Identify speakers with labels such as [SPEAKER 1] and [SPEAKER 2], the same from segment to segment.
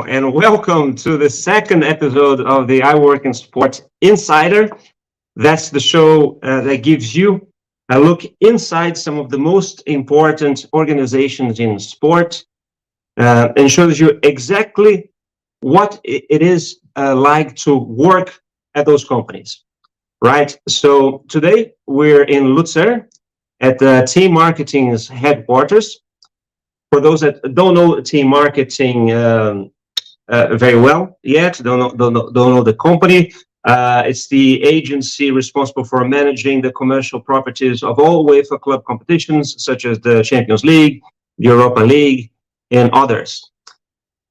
[SPEAKER 1] and welcome to the second episode of the iWorkinSport Insider. That's the show that gives you a look inside some of the most important organizations in sport and shows you exactly what it is like to work at those companies, right? So today we're in Luzern at the TEAM Marketing's headquarters. For those that don't know TEAM Marketing very well yet, don't know the company, it's the agency responsible for managing the commercial properties of all UEFA club competitions, such as the Champions League, the Europa League, and others.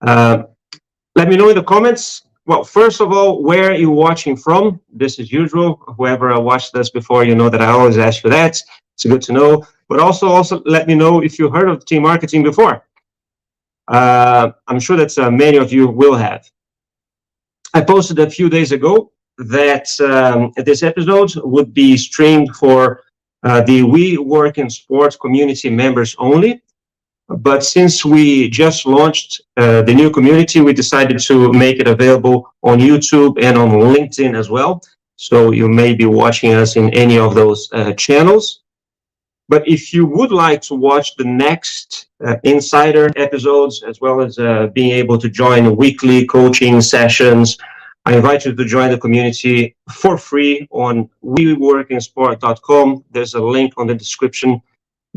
[SPEAKER 1] Let me know in the comments. Well, first of all, where are you watching from? This is usual. Whoever watched this before, you know that I always ask you that. It's good to know. But also let me know if you heard of TEAM Marketing before. I'm sure that many of you will have. I posted a few days ago that this episode would be streamed for the iWorkinSport community members only. But since we just launched the new community, we decided to make it available on YouTube and on LinkedIn as well. So you may be watching us in any of those channels. But if you would like to watch the next Insider episodes, as well as being able to join weekly coaching sessions, I invite you to join the community for free on iWorkinSport.com. There's a link on the description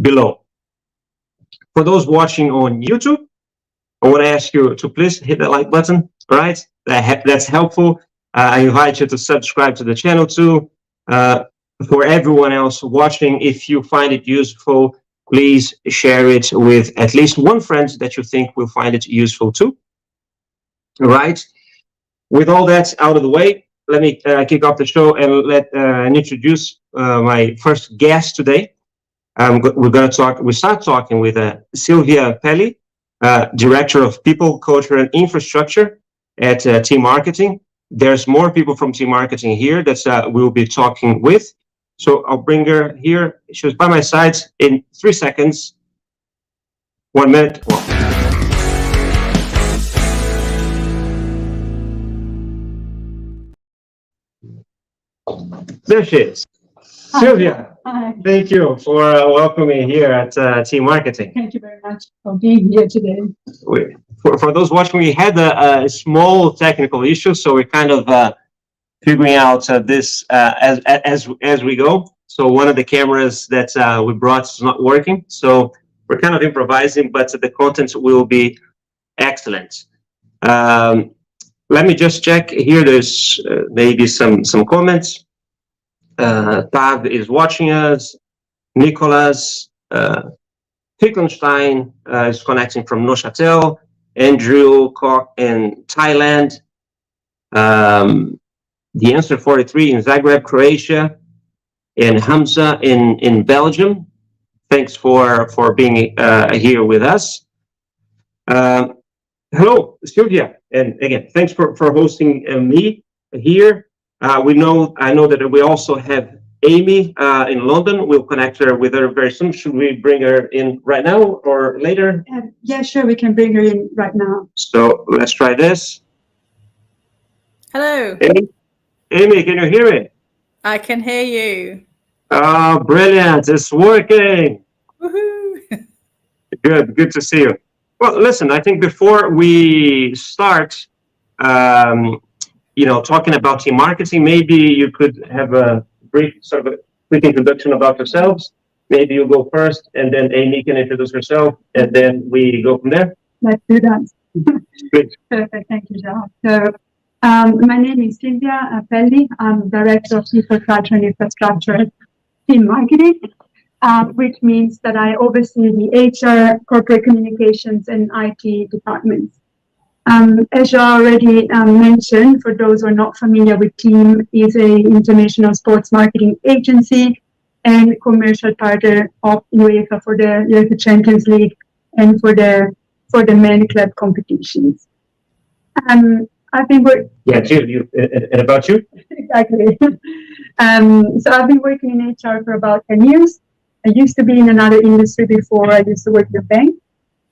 [SPEAKER 1] below. For those watching on YouTube, I want to ask you to please hit the like button, all right? That's helpful. I invite you to subscribe to the channel too. For everyone else watching, if you find it useful, please share it with at least one friend that you think will find it useful too. All right. With all that out of the way, let me kick off the show and introduce my first guest today. We start talking with Silvia Pelli, Director of People, Culture, and Infrastructure at TEAM Marketing. There's more people from TEAM Marketing here that we'll be talking with. So I'll bring her here. She was by my side in 3 seconds. 1 minute. There she is. Hi. Silvia, hi. Thank you for welcoming here at TEAM Marketing.
[SPEAKER 2] Thank you very much for being here today.
[SPEAKER 1] For those watching, we had a small technical issue, so we're kind of figuring out this as we go. So one of the cameras that we brought is not working, so we're kind of improvising, but the content will be excellent. Let me just check here. There's maybe some comments. Tag is watching us. Nicholas Fickenstein is connecting from Neuchâtel. Andrew Koch in Thailand. The answer 43 in Zagreb, Croatia, and Hamza in Belgium. Thanks for being here with us. Hello, Silvia, and again, thanks for hosting me here. I know that we also have Amy in London. We'll connect her with her very soon. Should we bring her in right now or later?
[SPEAKER 2] Yeah, sure, we can bring her in right now.
[SPEAKER 1] So let's try this.
[SPEAKER 3] Hello.
[SPEAKER 1] Amy, can you hear me?
[SPEAKER 3] I can hear you.
[SPEAKER 1] Oh, brilliant. It's working.
[SPEAKER 3] Woohoo.
[SPEAKER 1] Good to see you. Well, listen, I think before we start, talking about TEAM Marketing, maybe you could have a brief sort of a quick introduction about yourselves. Maybe you go first, and then Amy can introduce herself, and then we go from there.
[SPEAKER 2] Let's do that.
[SPEAKER 1] Good.
[SPEAKER 2] Perfect. Thank you, Joe. So, my name is Silvia Pelli. I'm Director of People, Culture, and Infrastructure at TEAM Marketing, which means that I oversee the HR, corporate communications, and IT departments. As you already mentioned, for those who are not familiar with TEAM, is an international sports marketing agency and commercial partner of UEFA for the UEFA Champions League and for the main club competitions. I've been working.
[SPEAKER 1] Yeah, you and about you?
[SPEAKER 2] Exactly. So I've been working in HR for about 10 years. I used to be in another industry before. I used to work in a bank.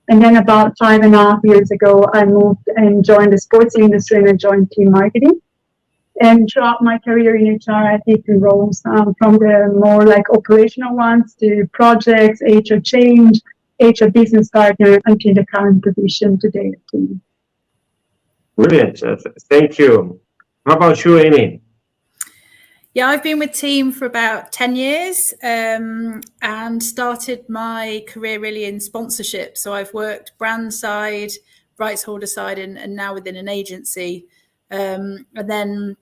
[SPEAKER 2] And then about 5.5 years ago, I moved and joined the sports industry, and I joined TEAM Marketing. And throughout my career in HR, I had different roles, from the more like operational ones to projects, HR change, HR business partner, until the current position today at TEAM.
[SPEAKER 1] Brilliant. Thank you. How about you, Amy?
[SPEAKER 3] Yeah, I've been with TEAM for about 10 years and started my career really in sponsorship. So I've worked brand side, rights holder side, and now within an agency. And then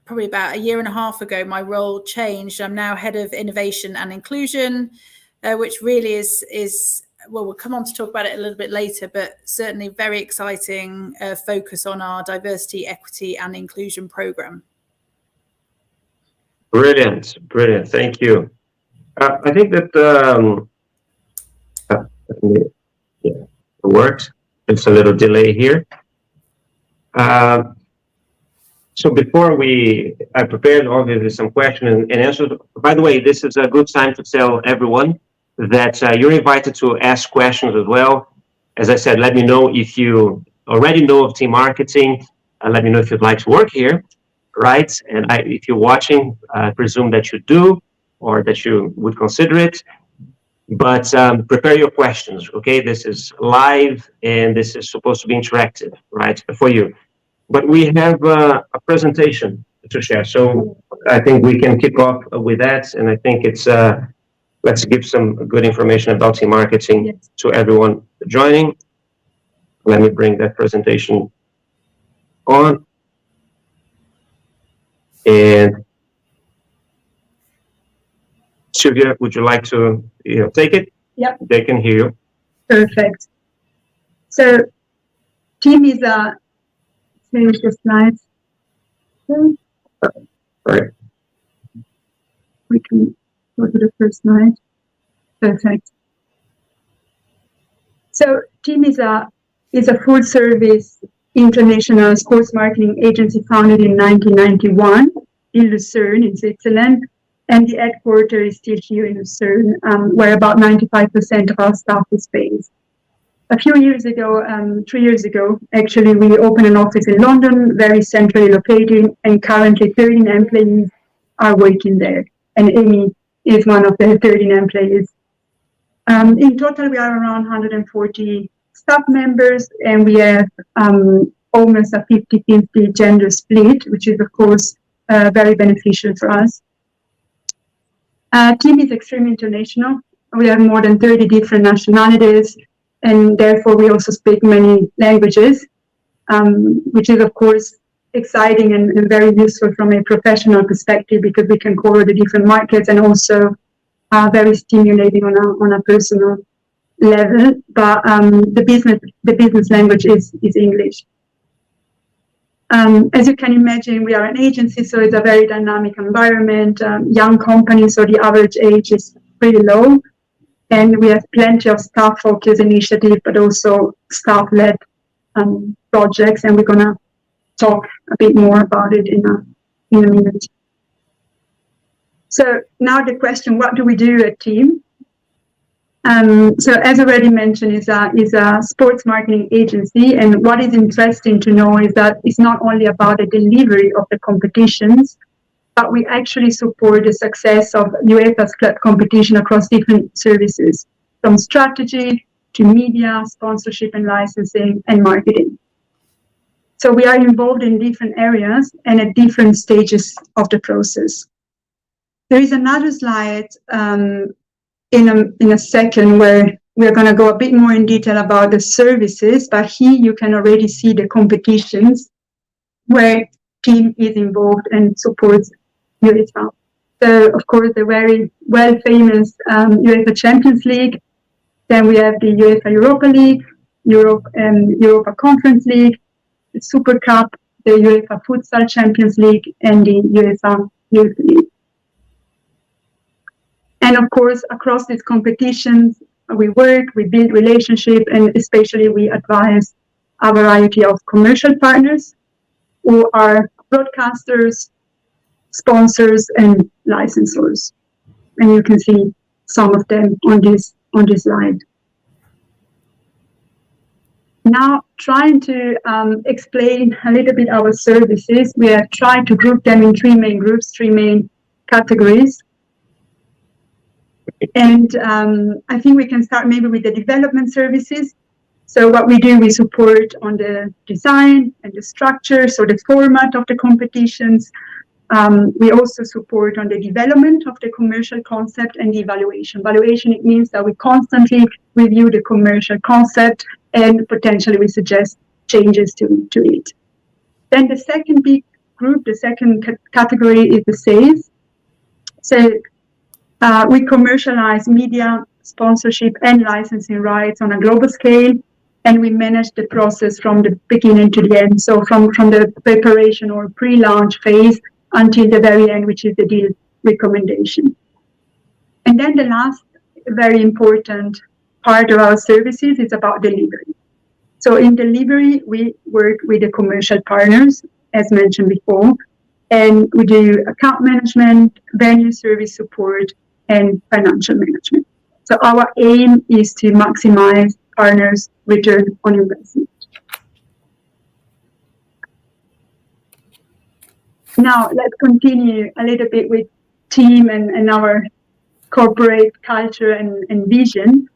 [SPEAKER 3] probably about a year and a half ago, my role changed. I'm now head of innovation and inclusion, which really is well, we'll come on to talk about it a little bit later, but certainly very exciting focus on our diversity, equity and inclusion program.
[SPEAKER 1] Brilliant. Thank you. I think that it works. It's a little delay here. So before I prepared obviously some questions and answers. By the way, this is a good time to tell everyone that you're invited to ask questions as well. As I said, let me know if you already know of TEAM Marketing. Let me know if you'd like to work here, right? And if you're watching, I presume that you do, or that you would consider it. But prepare your questions, okay? This is live, and this is supposed to be interactive, right, for you. But we have a presentation to share, so I think we can kick off with that. And I think it's let's give some good information about TEAM Marketing to everyone joining. Let me bring that presentation on. And Silvia, would you like to take it?
[SPEAKER 2] Yep.
[SPEAKER 1] They can hear you.
[SPEAKER 2] Perfect. So TEAM is change the slides.
[SPEAKER 1] All right.
[SPEAKER 2] We can go to the first slide. Perfect. So TEAM is a full service international sports marketing agency founded in 1991 in Lucerne in Switzerland. And the headquarters is still here in Lucerne, where about 95% of our staff is based. A few years ago, 3 years ago, actually, we opened an office in London, very centrally located, and currently 13 employees are working there. And Amy is one of the 13 employees. In total, we are around 140 staff members, and we have almost a 50-50 gender split, which is, of course, very beneficial for us. TEAM is extremely international. We have more than 30 different nationalities, and therefore we also speak many languages, which is, of course, exciting and very useful from a professional perspective, because we can cover the different markets, and also very stimulating on a personal level. But the business language is English. As you can imagine, we are an agency, so it's a very dynamic environment, young company, so the average age is pretty low. And we have plenty of staff-focused initiatives, but also staff-led projects, and we're going to talk a bit more about it in a minute. So now the question, what do we do at TEAM? So as already mentioned, is a sports marketing agency, and what is interesting to know is that it's not only about the delivery of the competitions, but we actually support the success of UEFA's club competition across different services, from strategy to media, sponsorship and licensing, and marketing. So we are involved in different areas and at different stages of the process. There is another slide in a second where we're going to go a bit more in detail about the services, but here you can already see the competitions where TEAM is involved and supports UEFA. So, of course, the very well-famous UEFA Champions League. Then we have the UEFA Europa League, Europa Conference League, the Super Cup, the UEFA Futsal Champions League, and the UEFA Youth League. And of course, across these competitions, we work, we build relationships, and especially we advise a variety of commercial partners who are broadcasters, sponsors, and licensors. And you can see some of them on this slide. Now, trying to explain a little bit our services, we have tried to group them in three main groups, three main categories. And I think we can start maybe with the development services. So what we do, we support on the design and the structure, so the format of the competitions. We also support on the development of the commercial concept and the evaluation. Evaluation, it means that we constantly review the commercial concept and potentially we suggest changes to it. Then the second big group, the second category is the sales. So we commercialize media, sponsorship and licensing rights on a global scale, and we manage the process from the beginning to the end. So from the preparation or pre-launch phase until the very end, which is the deal recommendation. And then the last very important part of our services is about delivery. So in delivery, we work with the commercial partners, as mentioned before, and we do account management, venue service support, and financial management. So our aim is to maximize partners' return on investment. Now, let's continue a little bit with team and our corporate culture and vision.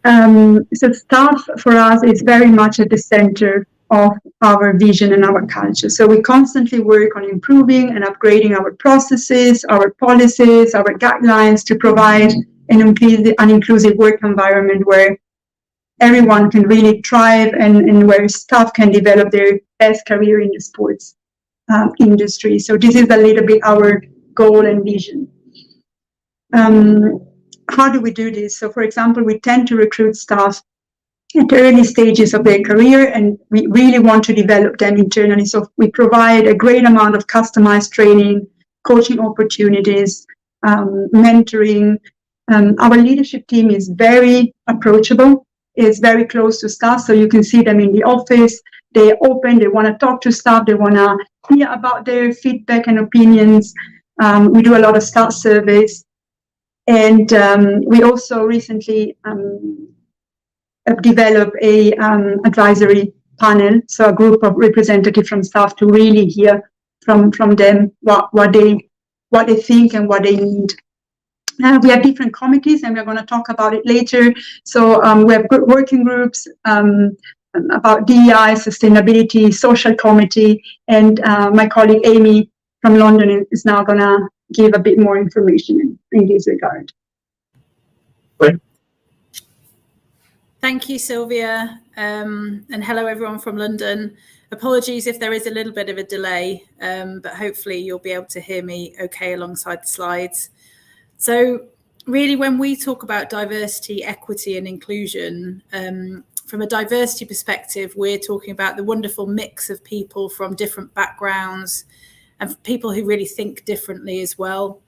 [SPEAKER 2] So staff for us is very much at the center of our vision and our culture. So we constantly work on improving and upgrading our processes, our policies, our guidelines to provide an inclusive work environment where everyone can really thrive and where staff can develop their best career in the sports industry. So this is a little bit our goal and vision. How do we do this? So for example, we tend to recruit staff at the early stages of their career, and we really want to develop them internally. So we provide a great amount of customized training, coaching opportunities, mentoring. Our leadership team is very approachable, is very close to staff. So you can see them in the office. They're open, they want to talk to staff, they want to hear about their feedback and opinions. We do a lot of staff surveys. And we also recently developed a advisory panel, so a group of representatives from staff to really hear from them what they think and what they need. We have different committees, and we're going to talk about it later. So we have working groups about DEI, sustainability, social committee, and my colleague Amy from London is now going to give a bit more information in this regard.
[SPEAKER 1] Great.
[SPEAKER 3] Thank you, Silvia, and hello everyone from London. Apologies if there is a little bit of a delay, but hopefully you'll be able to hear me okay alongside the slides. So really, when we talk about diversity, equity and inclusion, from a diversity perspective, we're talking about the wonderful mix of people from different backgrounds and people who really think differently as well.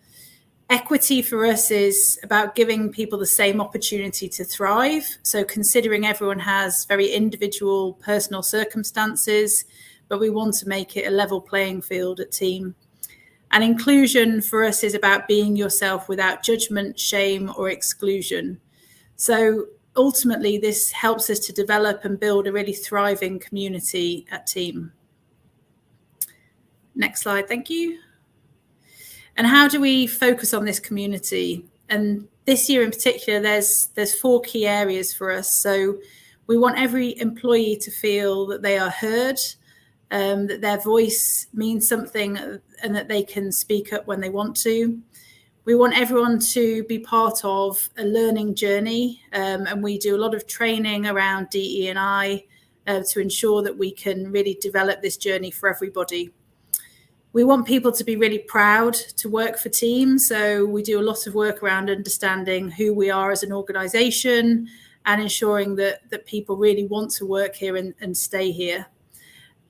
[SPEAKER 3] Equity for us is about giving people the same opportunity to thrive. So considering everyone has very individual personal circumstances, but we want to make it a level playing field at TEAM. And inclusion for us is about being yourself without judgment, shame, or exclusion. So ultimately, this helps us to develop and build a really thriving community at TEAM. Next slide, thank you. And how do we focus on this community? And this year in particular, there's 4 key areas for us. So we want every employee to feel that they are heard, that their voice means something and that they can speak up when they want to. We want everyone to be part of a learning journey, and we do a lot of training around DE&I to ensure that we can really develop this journey for everybody. We want people to be really proud to work for TEAM, so we do a lot of work around understanding who we are as an organisation and ensuring that people really want to work here and stay here.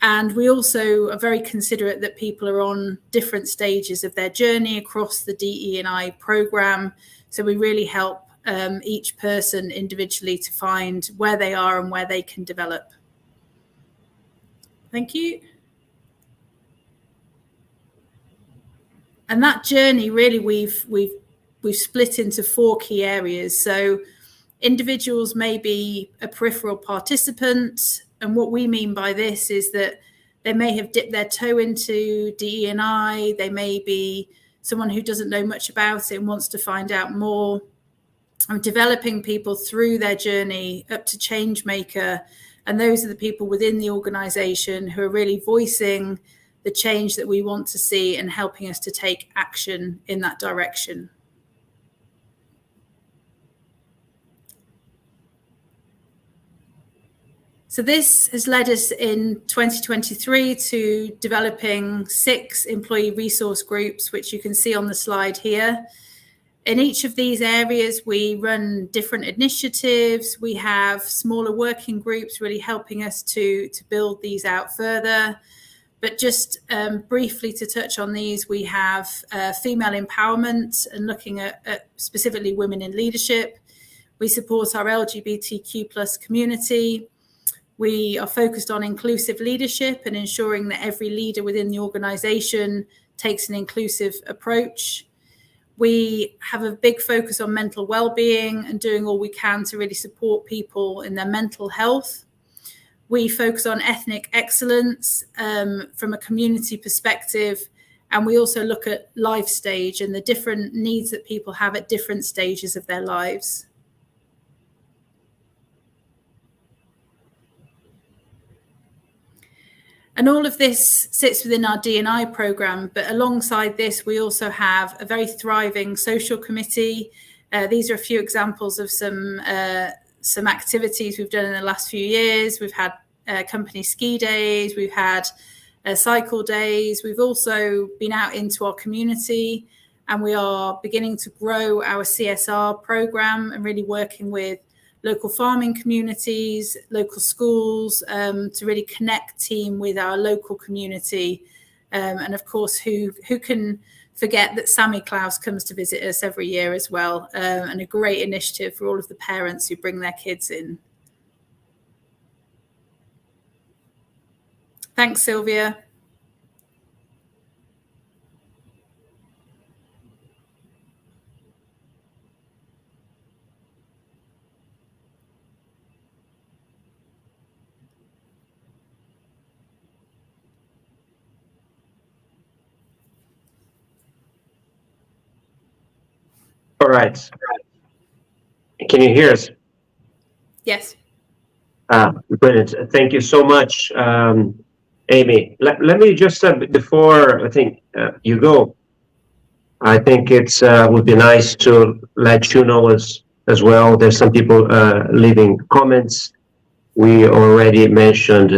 [SPEAKER 3] And we also are very considerate that people are on different stages of their journey across the DE&I programme. So we really help each person individually to find where they are and where they can develop. Thank you. And that journey, really, we've split into 4 key areas. So Individuals may be a peripheral participant, and what we mean by this is that they may have dipped their toe into DE&I, they may be someone who doesn't know much about it and wants to find out more. I'm developing people through their journey up to change maker, and those are the people within the organisation who are really voicing the change that we want to see and helping us to take action in that direction. So this has led us in 2023 to developing 6 employee resource groups, which you can see on the slide here. In each of these areas, we run different initiatives. We have smaller working groups really helping us to build these out further. But just briefly to touch on these, we have female empowerment and looking at specifically women in leadership. We support our LGBTQ+ community. We are focused on inclusive leadership and ensuring that every leader within the organisation takes an inclusive approach. We have a big focus on mental well-being and doing all we can to really support people in their mental health. We focus on ethnic excellence from a community perspective, and we also look at life stage and the different needs that people have at different stages of their lives. And all of this sits within our D&I programme, but alongside this, we also have a very thriving social committee. These are a few examples of some activities we've done in the last few years. We've had company ski days, we've had cycle days. We've also been out into our community, and we are beginning to grow our CSR programme and really working with local farming communities, local schools, to really connect TEAM with our local community. And of course, who can forget that Sammy Klaus comes to visit us every year as well, and a great initiative for all of the parents who bring their kids in. Thanks, Silvia.
[SPEAKER 1] All right. Can you hear us?
[SPEAKER 3] Yes.
[SPEAKER 1] Brilliant. Thank you so much, Amy. Let me just, before I think you go, I think it's would be nice to let you know as well. There's some people leaving comments. We already mentioned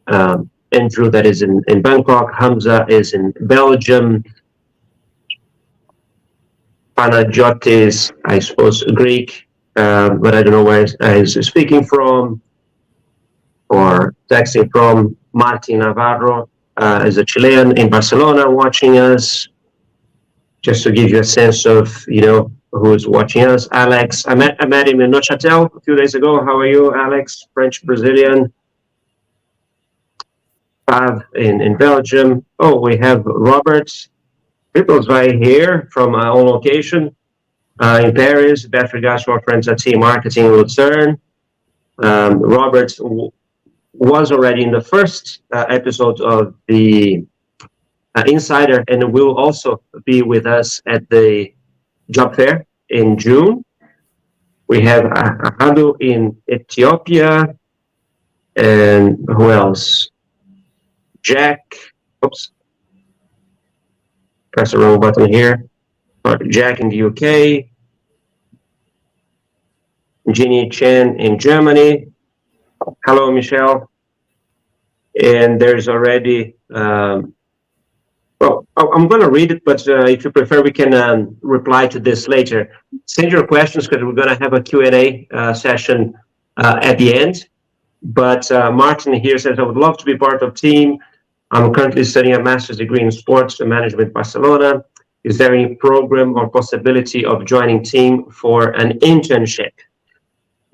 [SPEAKER 1] Andrew that is in Bangkok. Hamza is in Belgium. Panagiotis, I suppose, Greek, but I don't know where he's speaking from or texting from. Martin Navarro is a Chilean in Barcelona watching us, just to give you a sense of, who's watching us. Alex, I met him in Neuchâtel a few days ago. How are you, Alex? French Brazilian. Pav in Belgium. Oh, we have Robert Ripples right here from our own location in Paris. Best regards to our friends at TEAM Marketing in Lucerne. Robert was already in the first episode of the Insider, and will also be with us at the job fair in June. We have Ahadu in Ethiopia, and who else? Jack. Oops. Press the wrong button here. Jack in the UK. Jeannie Chen in Germany. Hello, Michelle. And there's already, well, I'm going to read it, but if you prefer, we can reply to this later. Send your questions, because we're going to have a Q&A session at the end. But Martin here says, I would love to be part of TEAM. I'm currently studying a master's degree in sports management in Barcelona. Is there any program or possibility of joining TEAM for an internship?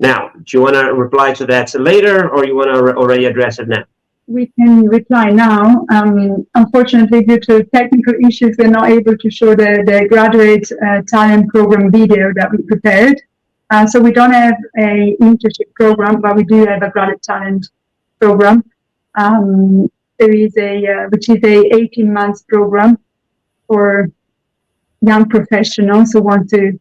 [SPEAKER 1] Now, do you want to reply to that later, or you want to already address it now?
[SPEAKER 2] We can reply now. Unfortunately, due to technical issues, we're not able to show the graduate talent program video that we prepared. So we don't have a internship program, but we do have a graduate talent program. There is which is a 18 months program for young professionals who want to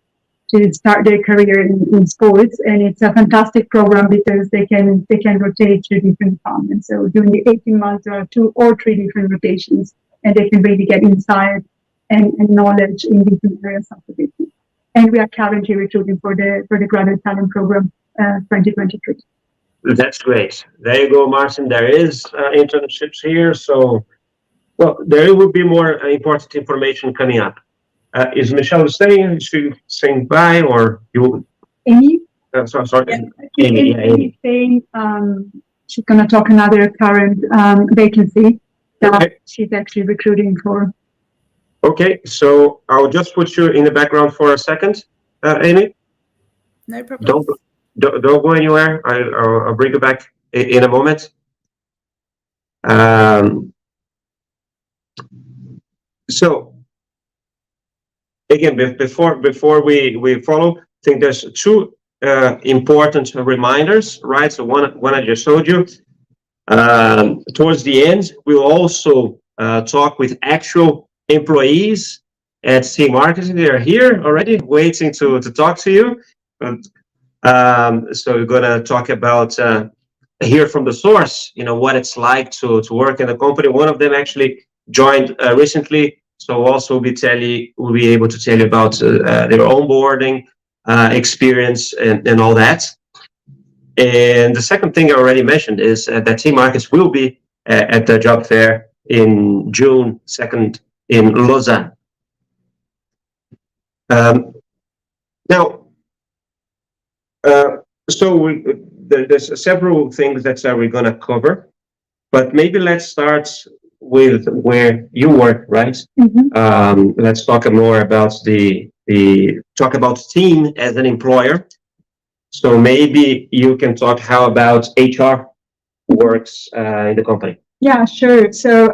[SPEAKER 2] start their career in sports, and it's a fantastic program because they can rotate through different departments. So during the 18 months, there are 2 or 3 different rotations, and they can really get insight and knowledge in different areas of the business. And we are currently recruiting for the graduate talent program 2023.
[SPEAKER 1] That's great. There you go, Martin. There is internships here, so well, there will be more important information coming up. Is Michelle staying? Is she saying bye, or you?
[SPEAKER 2] Amy?
[SPEAKER 1] Sorry.
[SPEAKER 2] Yeah.
[SPEAKER 1] Amy.
[SPEAKER 2] Amy saying she's going to talk another current vacancy that she's actually recruiting for.
[SPEAKER 1] Okay, so I'll just put you in the background for a second, Amy.
[SPEAKER 3] No problem.
[SPEAKER 1] Don't go anywhere. I'll bring you back in a moment. So again, before we follow, I think there's 2 important reminders, right? So one I just showed you. Towards the end, we'll also talk with actual employees at TEAM Marketing. They are here already, waiting to talk to you. So we're gonna talk about hear from the source, what it's like to work in a company. One of them actually joined recently, so also we'll be able to tell you about their onboarding experience and all that. And the second thing I already mentioned is that TEAM Markets will be at the job fair in June 2nd in Lausanne. Now, so there's several things that we're going to cover, but maybe let's start with where you work, right?
[SPEAKER 2] Mm-hmm.
[SPEAKER 1] Let's talk more about talk about TEAM as an employer. So maybe you can talk how about HR works in the company.
[SPEAKER 2] Yeah, sure. So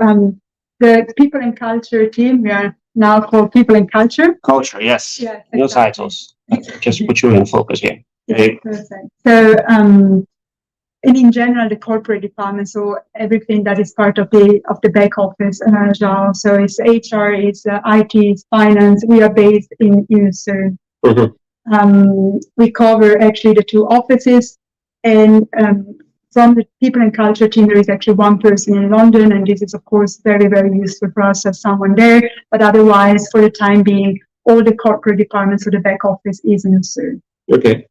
[SPEAKER 2] the people and culture team, we are now called people and culture.
[SPEAKER 1] Culture, yes.
[SPEAKER 2] Yes,
[SPEAKER 1] New
[SPEAKER 2] exactly.
[SPEAKER 1] titles. Just put you in focus here.
[SPEAKER 2] Yeah, perfect. So, and in general, the corporate department, so everything that is part of the back office, so it's HR, it's IT, it's finance. We are based in Lucerne. Mm-hmm. We cover actually the 2 offices, and from the people and culture team, there is actually 1 person in London, and this is of course very, very useful for us as someone there. But otherwise, for the time being, all the corporate departments of the back office is in Lucerne.
[SPEAKER 1] Okay.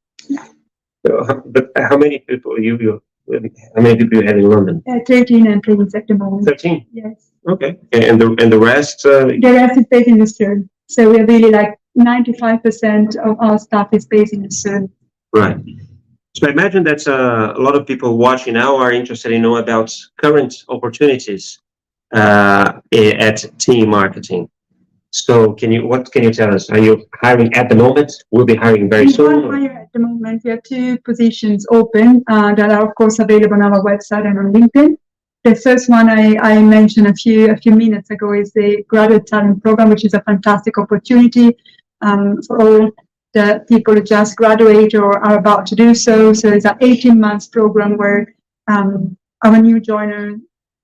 [SPEAKER 1] So, but how many people you have in London?
[SPEAKER 2] 13 employees at the moment.
[SPEAKER 1] 13.
[SPEAKER 2] Yes.
[SPEAKER 1] Okay. And the rest?
[SPEAKER 2] The rest is based in Lucerne. So we're really like 95% of our staff is based in Lucerne.
[SPEAKER 1] Right. So I imagine that a lot of people watching now are interested in knowing about current opportunities at TEAM Marketing. So what can you tell us? Are you hiring at the moment? We'll be hiring very soon.
[SPEAKER 2] We hire at the moment. We have 2 positions open that are of course available on our website and on LinkedIn. The first one I mentioned a few minutes ago is the graduate talent program, which is a fantastic opportunity for all the people who just graduate or are about to do so. So it's an 18 months program where our new joiner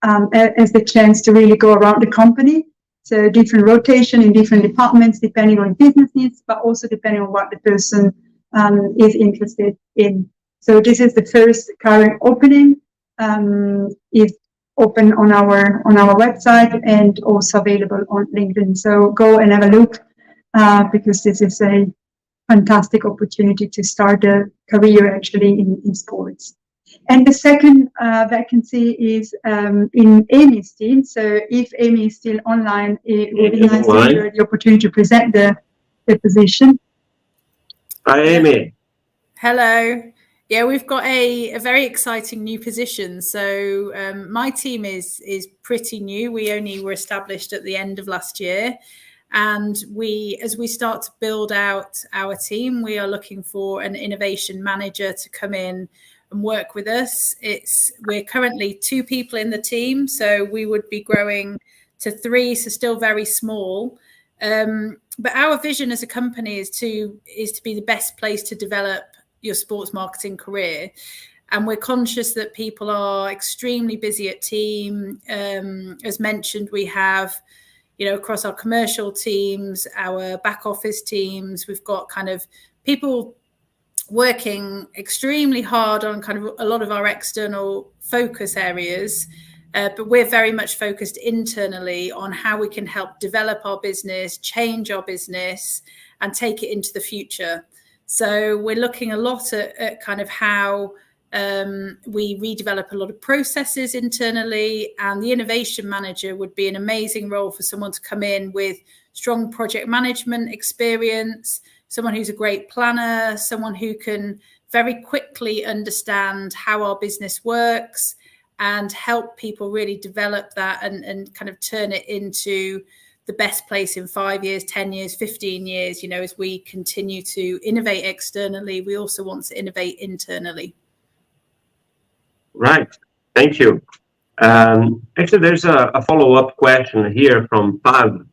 [SPEAKER 2] has the chance to really go around the company. So different rotation in different departments, depending on business needs, but also depending on what the person is interested in. So this is the first current opening. It's open on our website and also available on LinkedIn. So go and have a look because this is a fantastic opportunity to start a career actually in sports. And the second vacancy is in Amy's team. So if Amy is still online, it would be nice to give her the opportunity to present the position.
[SPEAKER 1] Hi, Amy.
[SPEAKER 3] Hello. Yeah, we've got a very exciting new position. So my team is pretty new. We only were established at the end of last year. And as we start to build out our team, we are looking for an innovation manager to come in and work with us. We're currently 2 people in the team, so we would be growing to 3, so still very small. our vision as a company is to be the best place to develop your sports marketing career. And we're conscious that people are extremely busy at TEAM. As mentioned, we have, across our commercial teams, our back office teams, we've got kind of people working extremely hard on kind of a lot of our external focus areas. But we're very much focused internally on how we can help develop our business, change our business, and take it into the future. So we're looking a lot at kind of how we redevelop a lot of processes internally, and the innovation manager would be an amazing role for someone to come in with strong project management experience, someone who's a great planner, someone who can very quickly understand how our business works and help people really develop that and kind of turn it into the best place in 5 years, 10 years, 15 years. As we continue to innovate externally, we also want to innovate internally.
[SPEAKER 1] Right. Thank you. Actually, there's a follow-up question here from Pag,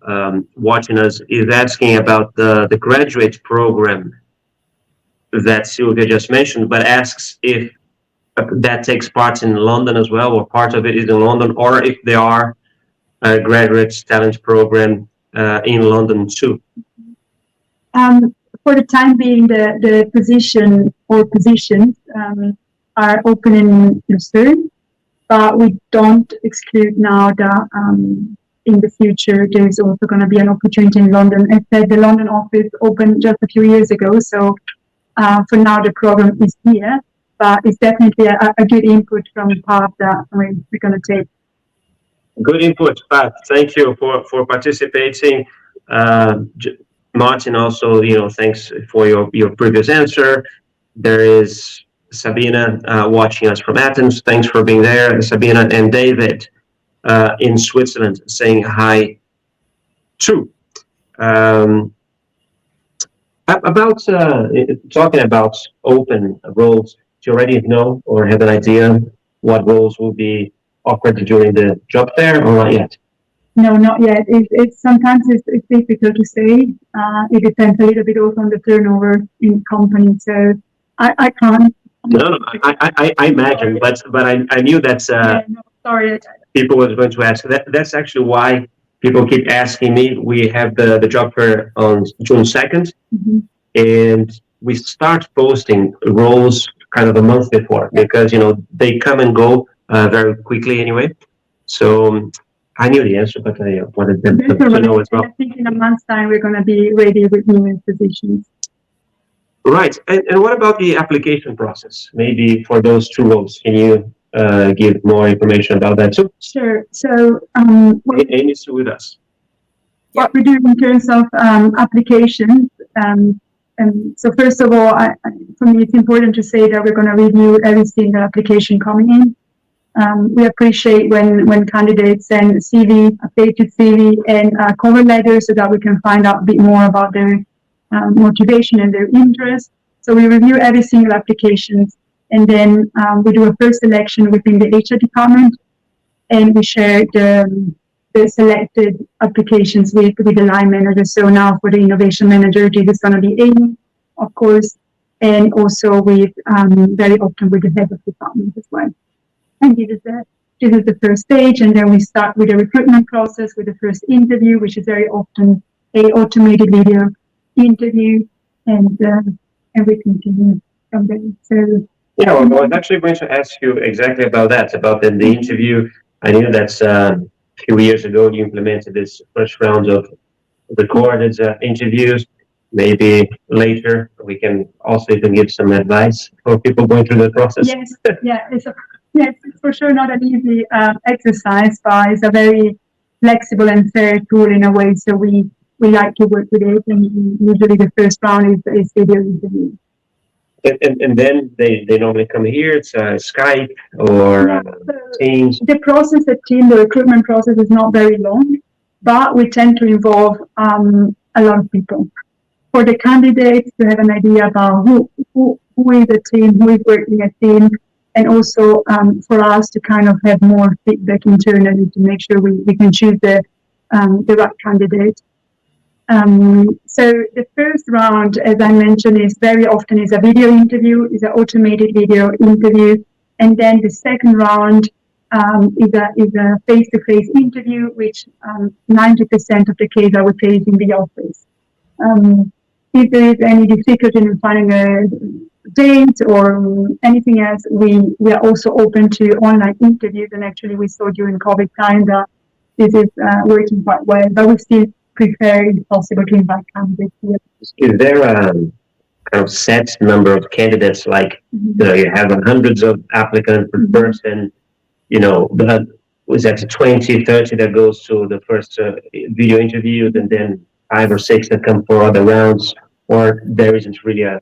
[SPEAKER 1] watching us, is asking about the graduate program that Silvia just mentioned, but asks if that takes part in London as well, or part of it is in London, or if there are graduate talent program in London too.
[SPEAKER 2] For the time being, the position or positions are open in Lucerne, but we don't exclude now that in the future there is also going to be an opportunity in London. As said, the London office opened just a few years ago, so for now the program is here, but it's definitely a good input from Pat that we're going to take.
[SPEAKER 1] Good input, Pat. Thank you for participating. Martin, also, thanks for your previous answer. There is Sabina watching us from Athens. Thanks for being there, Sabina, and David in Switzerland saying hi too. About talking about open roles, do you already know or have an idea what roles will be offered during the job fair, or not yet?
[SPEAKER 2] No, not yet. It's sometimes it's difficult to say. It depends a little bit also on the turnover in the company. So I can't.
[SPEAKER 1] No, I imagine, but I knew that
[SPEAKER 2] sorry.
[SPEAKER 1] People were going to ask. That's actually why people keep asking me. We have the job fair on June 2nd, and we start posting roles kind of a month before, because they come and go very quickly anyway. So I knew the answer, but I wanted them to know as well.
[SPEAKER 2] I think in a month's time we're going to be ready with new positions.
[SPEAKER 1] Right. And what about the application process? Maybe for those two roles, can you give more information about that too?
[SPEAKER 2] Sure. So
[SPEAKER 1] Amy is with us.
[SPEAKER 2] What we do in terms of applications. So first of all, for me, it's important to say that we're going to review every single application coming in. We appreciate when candidates send CV, updated CV, and cover letter, so that we can find out a bit more about their motivation and their interest. So we review every single applications, and then we do a first selection within the HR department, and we share the selected applications with the line manager. So now for the innovation manager, this is going to be Amy, of course, and also with very often with the head of department as well. And this is the first stage, and then we start with the recruitment process with the first interview, which is very often a automated video interview, and we continue from there. So
[SPEAKER 1] yeah, well, I was actually going to ask you exactly about that, about the interview. I knew that a few years ago you implemented this first round of recorded interviews. Maybe later we can also even give some advice for people going through the process.
[SPEAKER 2] Yes, it's for sure not an easy exercise, but it's a very flexible and fair tool in a way. So we like to work with it, and usually the first round is video interview.
[SPEAKER 1] And then they normally come here. It's Skype or Teams.
[SPEAKER 2] The process at TEAM, the recruitment process, is not very long, but we tend to involve a lot of people. For the candidates to have an idea about who is the team, who is working at TEAM, and also for us to kind of have more feedback internally to make sure we can choose the right candidate. So the first round, as I mentioned, is very often is a video interview, is an automated video interview, and then the second round is a face-to-face interview, which 90% of the case I would say is in the office. If there is any difficulty in finding a date or anything else, we are also open to online interviews, and actually we saw during COVID time that this is working quite well, but we still prefer, if possible, to invite candidates here.
[SPEAKER 1] Is there a kind of set number of candidates, like, you have hundreds of applicants per person, but was that 20, 30 that goes to the first video interview, and then 5 or 6 that come for other rounds, or there isn't really a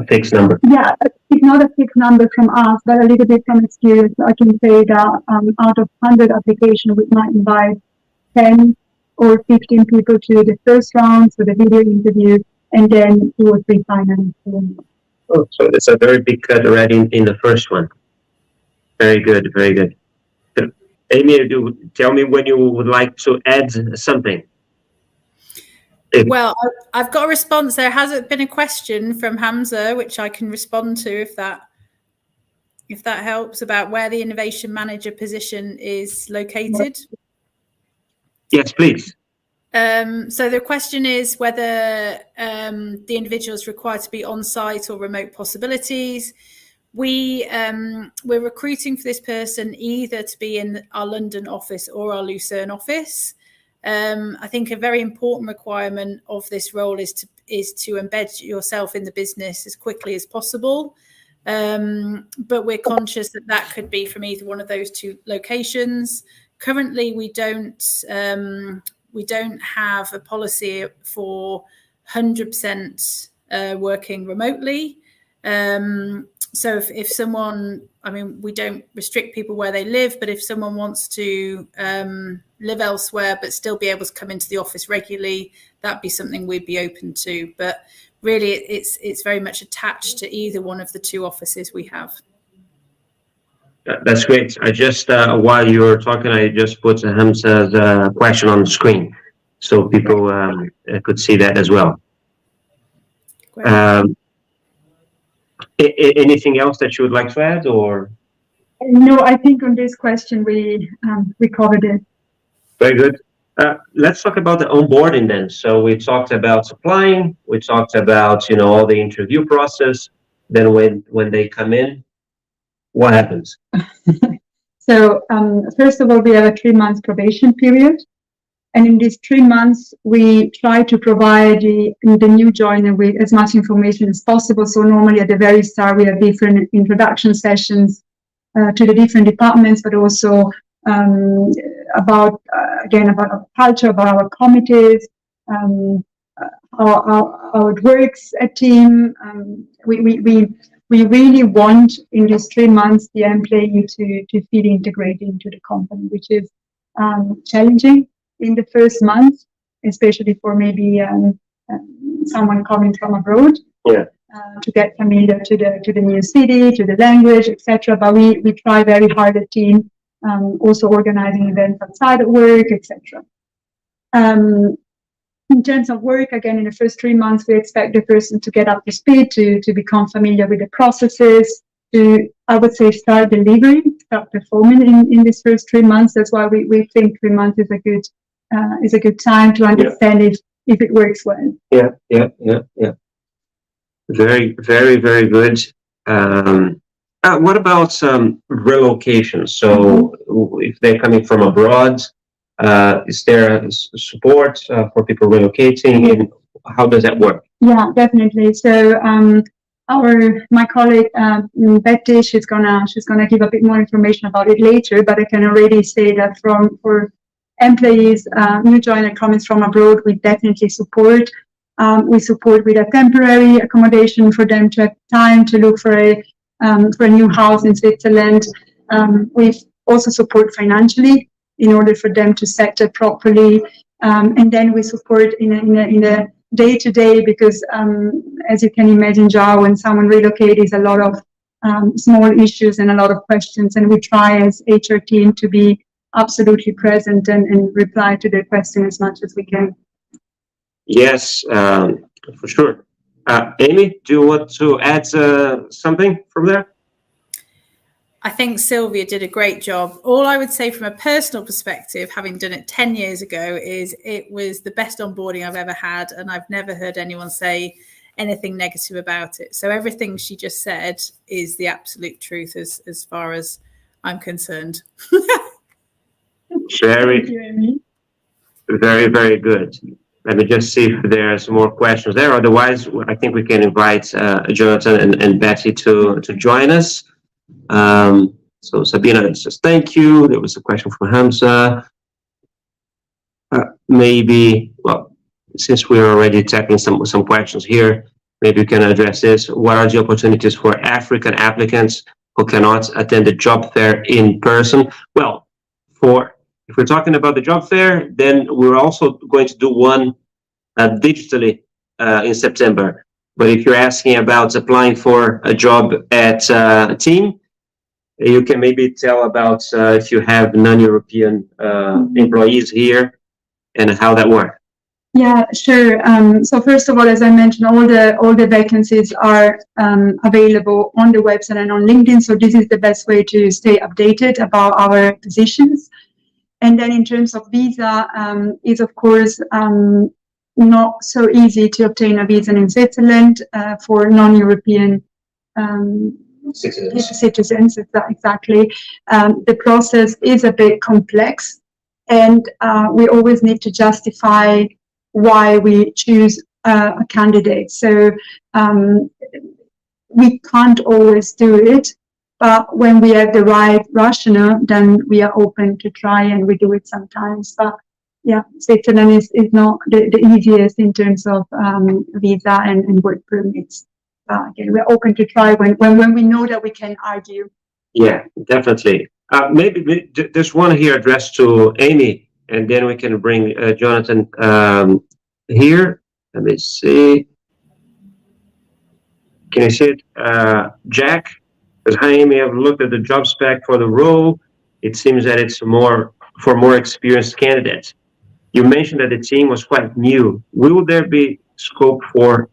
[SPEAKER 1] fixed number?
[SPEAKER 2] Yeah, it's not a fixed number from us, but a little bit from experience. I can say that out of 100 applications, we might invite 10 or 15 people to the first round, so the video interview, and then 2 or 3 final.
[SPEAKER 1] Oh, so it's a very big cut already in the first one. Very good, very good. Amy, tell me when you would like to add something.
[SPEAKER 3] Well, I've got a response. There hasn't been a question from Hamza, which I can respond to if that helps, about where the innovation manager position is located.
[SPEAKER 1] Yes, please.
[SPEAKER 3] So the question is whether the individual is required to be on-site or remote possibilities. We're recruiting for this person either to be in our London office or our Lucerne office. I think a very important requirement of this role is to embed yourself in the business as quickly as possible. But we're conscious that could be from either one of those 2 locations. Currently, we don't have a policy for 100% working remotely. So if someone, we don't restrict people where they live, but if someone wants to live elsewhere but still be able to come into the office regularly, that'd be something we'd be open to. But really, it's very much attached to either one of the 2 offices we have.
[SPEAKER 1] That's great. I just, while you were talking, I just put Hamza's question on the screen, so people could see that as well. Anything else that you would like to add, or?
[SPEAKER 2] No, I think on this question we covered it.
[SPEAKER 1] Very good. Let's talk about the onboarding then. So we talked about supplying, we talked about all the interview process. Then when they come in, what happens?
[SPEAKER 2] So first of all, we have a 3-month probation period. And in these 3 months, we try to provide the new joiner with as much information as possible. So normally at the very start, we have different introduction sessions to the different departments, but also about our culture, about our committees, how it works at TEAM. We really want in these 3 months the employee to feel integrated into the company, which is challenging in the first month, especially for maybe someone coming from abroad, to get familiar to the new city, to the language, etc. But we try very hard at TEAM, also organizing events outside of work, etc. In terms of work, again, in the first 3 months, we expect the person to get up to speed, to become familiar with the processes, to, I would say, start delivering, start performing in these first 3 months. That's why we think 3 months is a good time to understand if it works well.
[SPEAKER 1] Yeah. Very, very, very good. What about relocation? So if they're coming from abroad, is there support for people relocating, and how does that work?
[SPEAKER 2] Yeah, definitely. So my colleague Betty, she's gonna give a bit more information about it later. But I can already say that for employees, new joiner coming from abroad, we definitely support. We support with a temporary accommodation for them to have time to look for a new house in Switzerland. We also support financially in order for them to settle properly, and then we support in a day-to-day, because as you can imagine, Joao, when someone relocates, is a lot of small issues and a lot of questions, and we try as HR team to be absolutely present and reply to their question as much as we can.
[SPEAKER 1] Yes, for sure. Amy, do you want to add something from there?
[SPEAKER 3] I think Silvia did a great job. All I would say from a personal perspective, having done it 10 years ago, is it was the best onboarding I've ever had, and I've never heard anyone say anything negative about it. So everything she just said is the absolute truth as far as I'm concerned.
[SPEAKER 1] Very, very, very good. Let me just see if there's more questions there. Otherwise, I think we can invite Jonathan and Betty to join us. So Sabina says thank you. There was a question from Hamza. Maybe, well, since we're already tackling some questions here, maybe you can address this. What are the opportunities for African applicants who cannot attend the job fair in person? Well, if we're talking about the job fair, then we're also going to do one digitally in September. But if you're asking about applying for a job at TEAM, you can maybe tell about if you have non-European employees here and how that works.
[SPEAKER 2] Yeah, sure. So first of all, as I mentioned, all the vacancies are available on the website and on LinkedIn. So this is the best way to stay updated about our positions. And then in terms of visa, is of course not so easy to obtain a visa in Switzerland for non-European citizens. Exactly. The process is a bit complex, and we always need to justify why we choose a candidate. So we can't always do it, but when we have the right rationale, then we are open to try, and we do it sometimes. But yeah, Switzerland is not the easiest in terms of visa and work permits. Again, we're open to try when we know that we can argue.
[SPEAKER 1] Yeah, definitely. Maybe there's one here addressed to Amy, and then we can bring Jonathan here. Let me see. Can you see it? Jack says, hi, Amy, I've looked at the job spec for the role. It seems that it's more experienced candidates. You mentioned that the team was quite new. Will there be scope for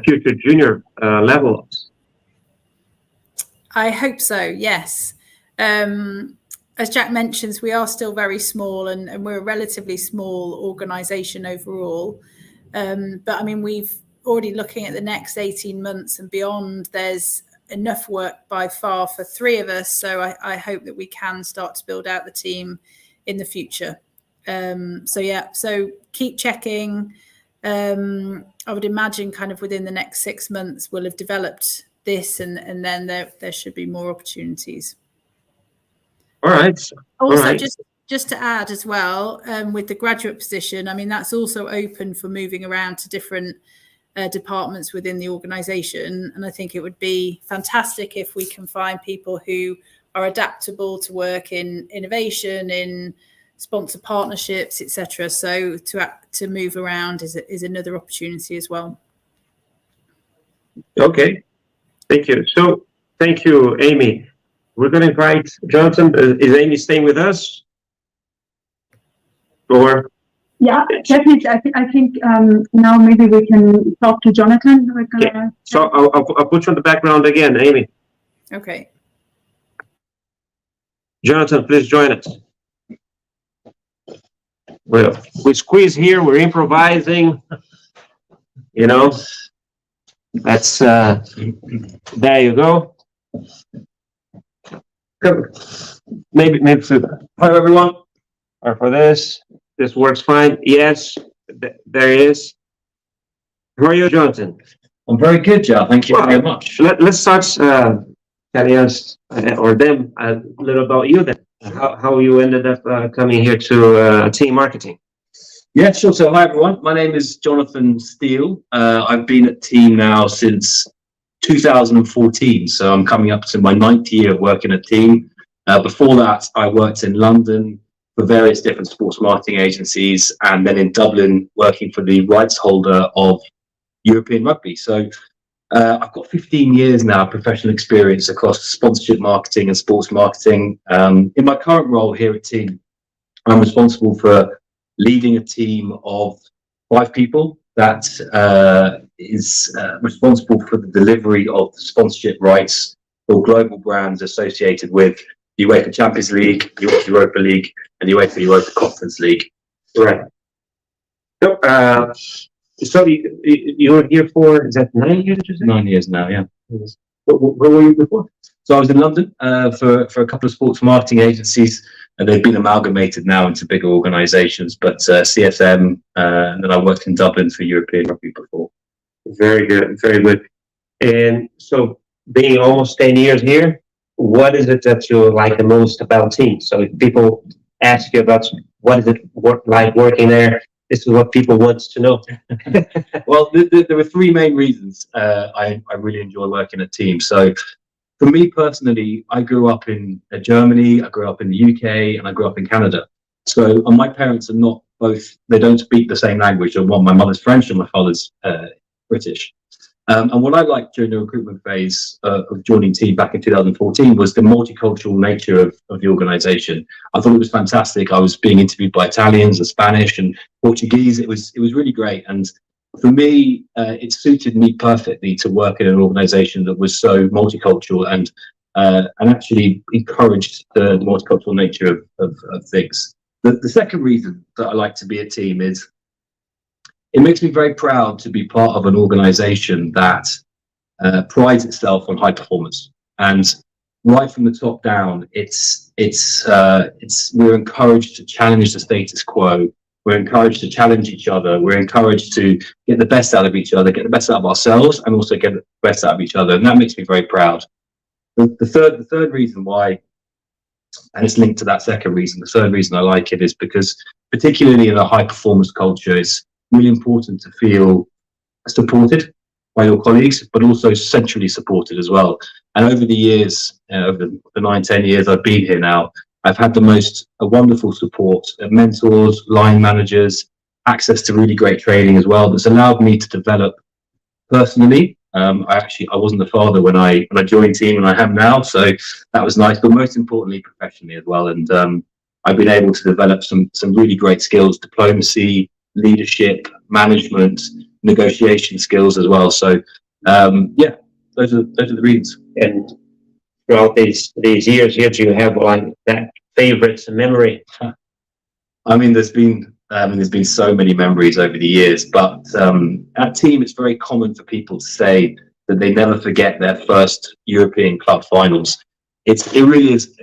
[SPEAKER 1] future junior levels?
[SPEAKER 3] I hope so, yes. As Jack mentions, we are still very small, and we're a relatively small organisation overall. But I mean, we've already looking at the next 18 months and beyond, there's enough work by far for three of us. So I hope that we can start to build out the team in the future. So keep checking. I would imagine kind of within the next 6 months, we'll have developed this, and then there should be more opportunities.
[SPEAKER 1] All right.
[SPEAKER 3] Also,
[SPEAKER 1] all right.
[SPEAKER 3] just to add as well, with the graduate position, I mean, that's also open for moving around to different departments within the organisation. And I think it would be fantastic if we can find people who are adaptable to work in innovation, in sponsor partnerships, etc. So to move around is another opportunity as well.
[SPEAKER 1] Okay, thank you. So thank you, Amy. We're going to invite Jonathan. Is Amy staying with us? Or
[SPEAKER 2] yeah, definitely. I think now maybe we can talk to Jonathan.
[SPEAKER 1] Okay. So I'll put you on the background again, Amy.
[SPEAKER 3] Okay.
[SPEAKER 1] Jonathan, please join us. Well, we squeeze here. We're improvising. You know, that's there you go. Maybe hi everyone. Or for this works fine. Yes, there it is. How are you, Jonathan?
[SPEAKER 4] I'm very good, Joe. Thank you very much.
[SPEAKER 1] Let's start telling us or them a little about you then. How you ended up coming here to TEAM Marketing.
[SPEAKER 4] Yeah, sure. So hi everyone. My name is Jonathan Steele. I've been at TEAM now since 2014. So I'm coming up to my 9th year of working at TEAM. Before that, I worked in London for various different sports marketing agencies, and then in Dublin working for the rights holder of European rugby. So I've got 15 years now professional experience across sponsorship marketing and sports marketing. In my current role here at TEAM, I'm responsible for leading a team of 5 people that is responsible for the delivery of the sponsorship rights for global brands associated with the UEFA Champions League, the UEFA Europa League, and the UEFA Europa Conference League.
[SPEAKER 1] Right. So you were here for, is that 9 years?
[SPEAKER 4] 9 years now, yeah.
[SPEAKER 1] Where were you before?
[SPEAKER 4] So I was in London for a couple of sports marketing agencies, and they've been amalgamated now into bigger organisations. But CSM, and then I worked in Dublin for European rugby before.
[SPEAKER 1] Very good, very good. And so, being almost 10 years here, what is it that you like the most about Team? So if people ask you about what is it like working there, this is what people want to know.
[SPEAKER 4] Well, there were 3 main reasons I really enjoy working at Team. So for me personally, I grew up in Germany, I grew up in the UK, and I grew up in Canada. So my parents are not both, they don't speak the same language. My mother's French and my father's British. And what I liked during the recruitment phase of joining Team back in 2014 was the multicultural nature of the organisation. I thought it was fantastic. I was being interviewed by Italians and Spanish and Portuguese. It was really great. And for me, it suited me perfectly to work in an organisation that was so multicultural and actually encouraged the multicultural nature of things. The second reason that I like to be a Team is it makes me very proud to be part of an organisation that prides itself on high performance. And right from the top down, we're encouraged to challenge the status quo. We're encouraged to challenge each other. We're encouraged to get the best out of each other, get the best out of ourselves, and also get the best out of each other. And that makes me very proud. The third reason why, and it's linked to that second reason, the third reason I like it is because, particularly in a high performance culture, it's really important to feel supported by your colleagues, but also centrally supported as well. And over the years, over the 9-10 years I've been here now, I've had the most wonderful support, mentors, line managers, access to really great training as well. That's allowed me to develop personally. I wasn't a father when I joined Team, and I am now, so that was nice. But most importantly, professionally as well. And I've been able to develop some really great skills: diplomacy, leadership, management, negotiation skills as well. So yeah, those are the reasons.
[SPEAKER 1] And throughout these years here, do you have like that favorite memory?
[SPEAKER 4] I mean, there's been so many memories over the years, but at Team, it's very common for people to say that they never forget their first European club finals. It really is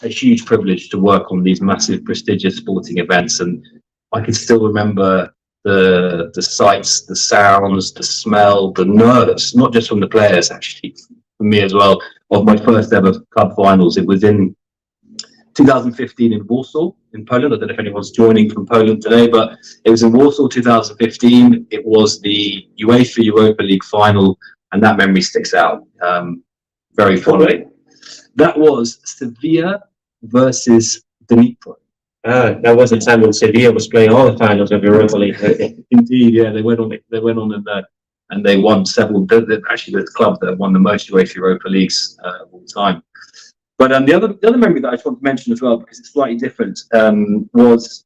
[SPEAKER 4] a huge privilege to work on these massive, prestigious sporting events, and I can still remember the sights, the sounds, the smell, the nerves, not just from the players, actually, for me as well, of my first ever club finals. It was in 2015 in Warsaw, in Poland. I don't know if anyone's joining from Poland today, but it was in Warsaw 2015. It was the UEFA Europa League final, and that memory sticks out very fondly. That was Sevilla versus Dnipro.
[SPEAKER 1] That was the time when Sevilla was playing all the finals of Europa League.
[SPEAKER 4] Indeed, yeah, they went on and they won several. Actually, the club that won the most UEFA Europa Leagues of all time. But the other memory that I just want to mention as well, because it's slightly different, was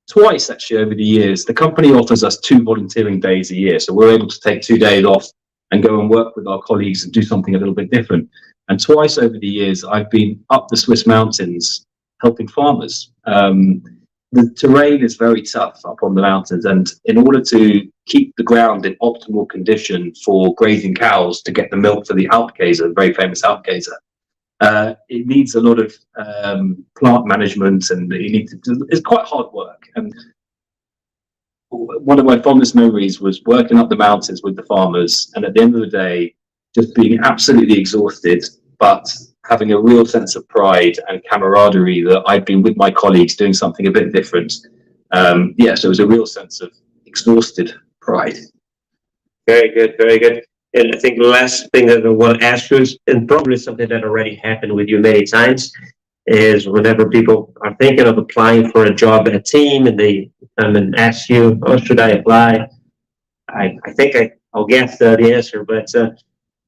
[SPEAKER 4] twice actually over the years. The company offers us 2 volunteering days a year, so we're able to take 2 days off and go and work with our colleagues and do something a little bit different. And twice over the years, I've been up the Swiss mountains helping farmers. The terrain is very tough up on the mountains, and in order to keep the ground in optimal condition for grazing cows to get the milk for the Alpkäse, the very famous Alpkäse, it needs a lot of plant management, and it's quite hard work. And one of my fondest memories was working up the mountains with the farmers, and at the end of the day, just being absolutely exhausted, but having a real sense of pride and camaraderie that I'd been with my colleagues doing something a bit different. So it was a real sense of exhausted pride.
[SPEAKER 1] Very good, very good. And I think the last thing that I want to ask you is, and probably something that already happened with you many times, is whenever people are thinking of applying for a job at a Team and they come and ask you, oh, should I apply? I think I'll guess the answer,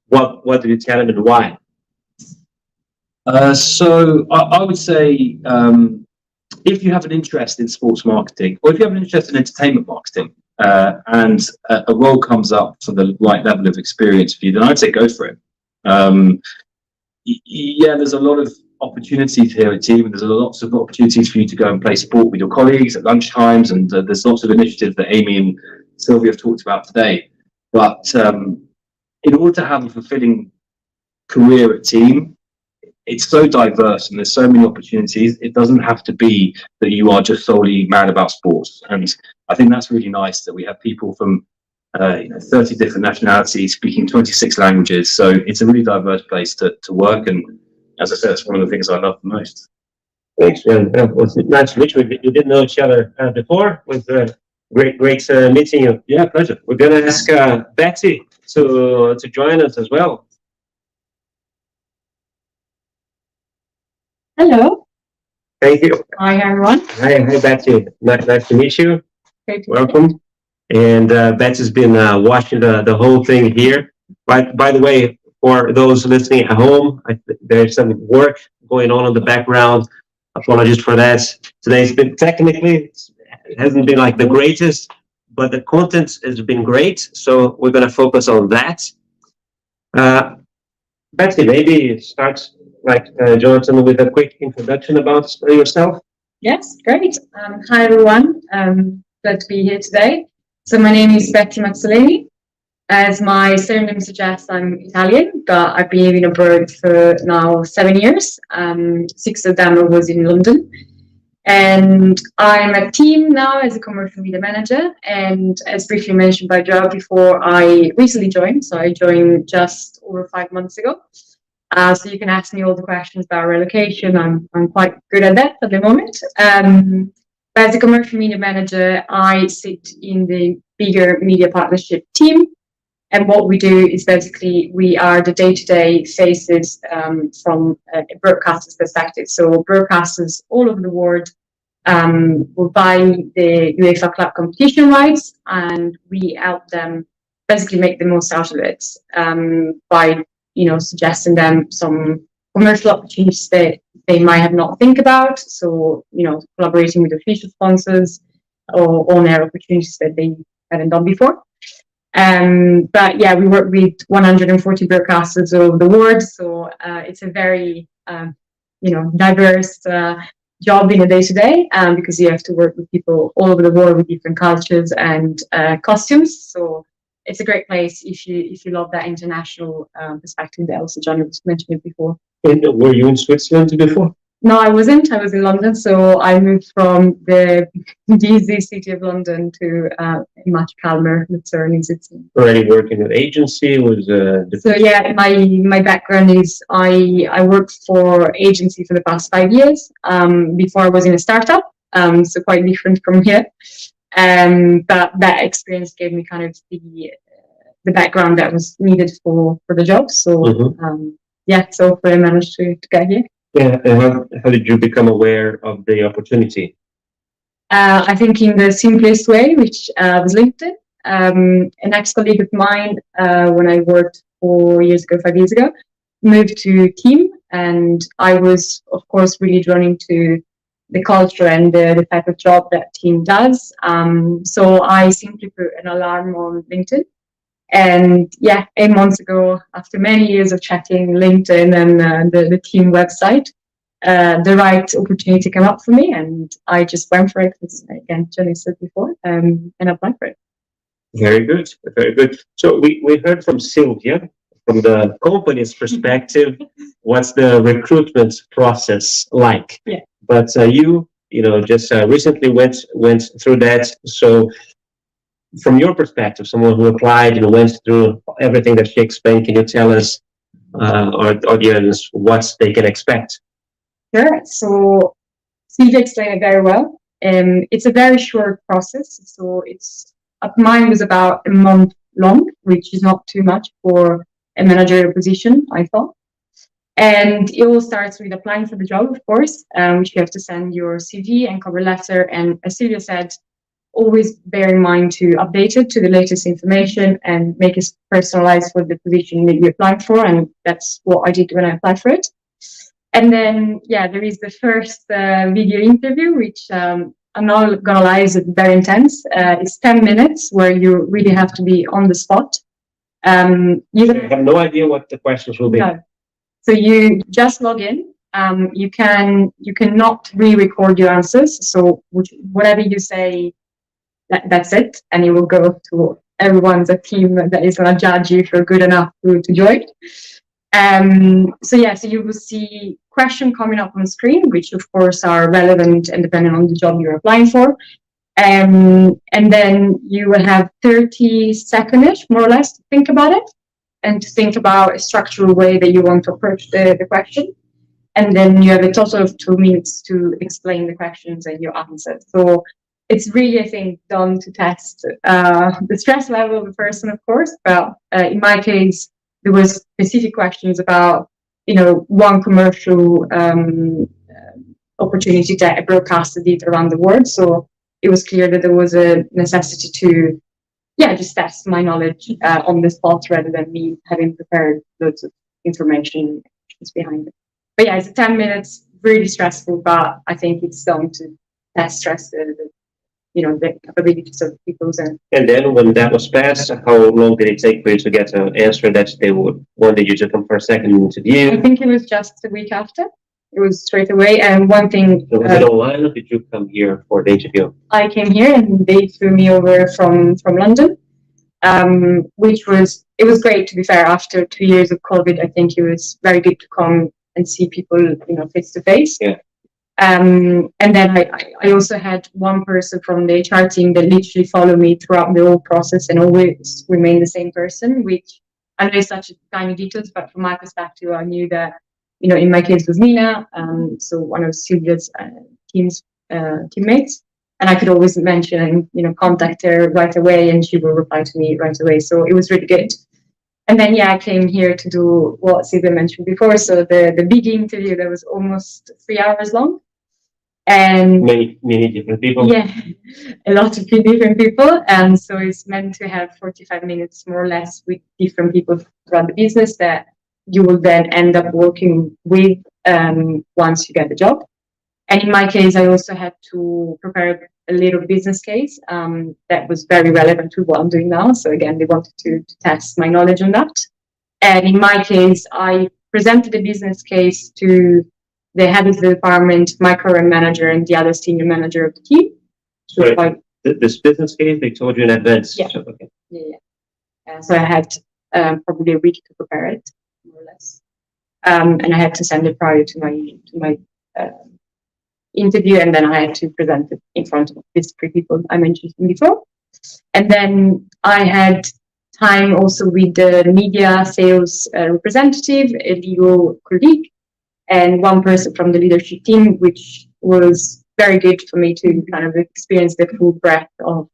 [SPEAKER 1] but what do you tell them and why?
[SPEAKER 4] So I would say if you have an interest in sports marketing, or if you have an interest in entertainment marketing, and a role comes up for the right level of experience for you, then I'd say go for it. Yeah, there's a lot of opportunities here at Team, and there's lots of opportunities for you to go and play sport with your colleagues at lunchtimes, and there's lots of initiatives that Amy and Sylvia have talked about today. But in order to have a fulfilling career at Team, it's so diverse and there's so many opportunities. It doesn't have to be that you are just solely mad about sports. And I think that's really nice that we have people from 30 different nationalities speaking 26 languages. So it's a really diverse place to work. And as I said, it's one of the things I love the most.
[SPEAKER 1] Thanks, Jan. It was nice to meet you. We didn't know each other before. It was great meeting you.
[SPEAKER 4] Yeah, pleasure.
[SPEAKER 1] We're going to ask Betty to join us as well.
[SPEAKER 5] Hello.
[SPEAKER 1] Thank you.
[SPEAKER 5] Hi, everyone.
[SPEAKER 1] Hi, Betty. Nice to meet you.
[SPEAKER 5] Great to
[SPEAKER 1] Welcome. And Betty's been watching the whole thing here. By the way, for those listening at home, there's some work going on in the background. Apologies for that. Today's been technically, it hasn't been like the greatest, but the content has been great. So we're going to focus on that. Betty, maybe start like Jonathan with a quick introduction about yourself.
[SPEAKER 5] Yes, great. Hi, everyone. Glad to be here today. So my name is Betty Mazzolini. As my surname suggests, I'm Italian, but I've been living abroad for now 7 years. 6 of them was in London. And I'm at Team now as a commercial media manager. And as briefly mentioned by Joe before, I recently joined. So I joined just over 5 months ago. So you can ask me all the questions about relocation. I'm quite good at that at the moment. But as a commercial media manager, I sit in the bigger media partnership team. And what we do is basically we are the day-to-day faces from a broadcaster's perspective. So broadcasters all over the world will buy the UEFA club competition rights, and we help them basically make the most out of it by suggesting them some commercial opportunities that they might have not think about. So collaborating with official sponsors or on-air opportunities that they haven't done before. But yeah, we work with 140 broadcasters all over the world, so it's a very diverse job in a day-to-day because you have to work with people all over the world with different cultures and costumes. So it's a great place if you love that international perspective that also John was mentioning before.
[SPEAKER 1] And were you in Switzerland before?
[SPEAKER 5] No, I wasn't. I was in London, so I moved from the busy city of London to a much calmer Lucerne in Switzerland.
[SPEAKER 1] Already working at agency was.
[SPEAKER 5] So yeah, my background is I worked for agency for the past 5 years. Before I was in a startup, so quite different from here. But that experience gave me kind of the background that was needed for the job. So so I managed to get here.
[SPEAKER 1] Yeah, and how did you become aware of the opportunity?
[SPEAKER 5] I think in the simplest way, which was LinkedIn. An ex-colleague of mine, when I worked 5 years ago, moved to Team, and I was, of course, really drawn into the culture and the type of job that Team does. So I simply put an alarm on LinkedIn. And yeah, 8 months ago, after many years of checking LinkedIn and the Team website, the right opportunity came up for me, and I just went for it, as again Jenny said before, and applied for it.
[SPEAKER 1] Very good, very good. So we heard from Silvia, from the company's perspective, what's the recruitment process like?
[SPEAKER 5] Yeah.
[SPEAKER 1] But you just recently went through that. So from your perspective, someone who applied and went through everything that she explained, can you tell us, our audience, what they can expect?
[SPEAKER 5] Sure. So Silvia explained it very well. It's a very short process. So mine was about a month long, which is not too much for a managerial position, I thought. And it all starts with applying for the job, of course, which you have to send your CV and cover letter. And as Silvia said, always bear in mind to update it to the latest information and make it personalized for the position that you applied for. And that's what I did when I applied for it. And then, yeah, there is the first video interview, which I'm not gonna lie, is very intense. It's 10 minutes where you really have to be on the spot. You
[SPEAKER 1] have no idea what the questions will be.
[SPEAKER 5] No. So you just log in. You cannot re-record your answers. So whatever you say, that's it, and it will go to everyone's a team that is gonna judge you if you're good enough to join. So you will see questions coming up on screen, which of course are relevant and depending on the job you're applying for. And then you will have 30 seconds, more or less, to think about it and to think about a structural way that you want to approach the question. And then you have a total of 2 minutes to explain the questions and your answers. So it's really, I think, done to test the stress level of the person, of course. But in my case, there was specific questions about, one commercial opportunity that I broadcasted it around the world. So it was clear that there was a necessity to, just test my knowledge on the spot rather than me having prepared loads of information behind it. But yeah, it's 10 minutes, really stressful, but I think it's done to test stress the capabilities of people.
[SPEAKER 1] And then when that was passed, how long did it take for you to get an answer that they wanted you to come for a second interview?
[SPEAKER 5] I think it was just a week after. It was straight away. And one thing...
[SPEAKER 1] So was it online or did you come here for the interview?
[SPEAKER 5] I came here and they flew me over from London, it was great, to be fair. After 2 years of COVID, I think it was very good to come and see people, face to face.
[SPEAKER 1] Yeah.
[SPEAKER 5] And then I also had one person from the HR team that literally followed me throughout the whole process and always remained the same person, which I know is such a tiny details, but from my perspective, I knew that, in my case was Nina, so one of Silvia's teammates, and I could always mention and, contact her right away and she will reply to me right away. So it was really good. And then, I came here to do what Silvia mentioned before. So the big interview that was almost 3 hours long. And
[SPEAKER 1] many different people.
[SPEAKER 5] Yeah, a lot of different people. And so it's meant to have 45 minutes more or less with different people throughout the business that you will then end up working with once you get the job. And in my case, I also had to prepare a little business case that was very relevant to what I'm doing now. So again, they wanted to test my knowledge on that. And in my case, I presented the business case to the head of the department, my current manager, and the other senior manager of the team. So
[SPEAKER 1] right. This business case, they told you in advance.
[SPEAKER 5] Yeah.
[SPEAKER 1] So, okay.
[SPEAKER 5] Yeah. So I had probably a week to prepare it, more or less. And I had to send it prior to my interview, and then I had to present it in front of these 3 people I mentioned before. And then I had time also with the media sales representative, a legal colleague, and one person from the leadership team, which was very good for me to kind of experience the full breadth of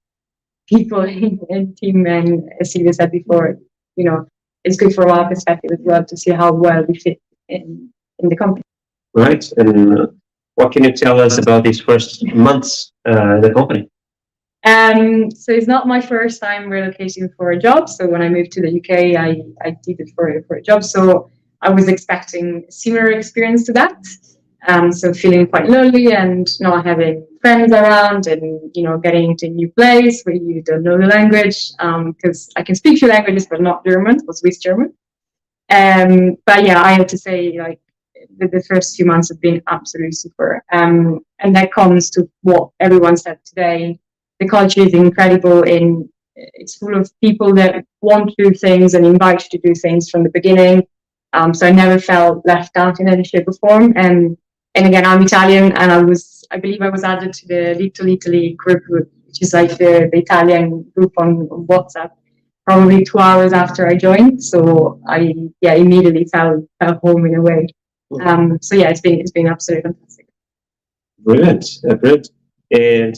[SPEAKER 5] people in team. And as Silvia said before, it's good from our perspective as well to see how well we fit in the company.
[SPEAKER 1] Right. And what can you tell us about these first months in the company?
[SPEAKER 5] So it's not my first time relocating for a job. So when I moved to the UK, I did it for a job. So I was expecting a similar experience to that. So feeling quite lonely and not having friends around and, getting into a new place where you don't know the language, because I can speak 2 languages, but not German or Swiss German. But yeah, I have to say, like, the first few months have been absolutely super. And that comes to what everyone said today. The culture is incredible and it's full of people that want to do things and invite you to do things from the beginning. So I never felt left out in any shape or form. And again, I'm Italian, and I believe I was added to the Little Italy group, which is like the Italian group on WhatsApp, probably 2 hours after I joined. So I immediately felt home in a way. So yeah, it's been absolutely fantastic.
[SPEAKER 1] Brilliant, brilliant. And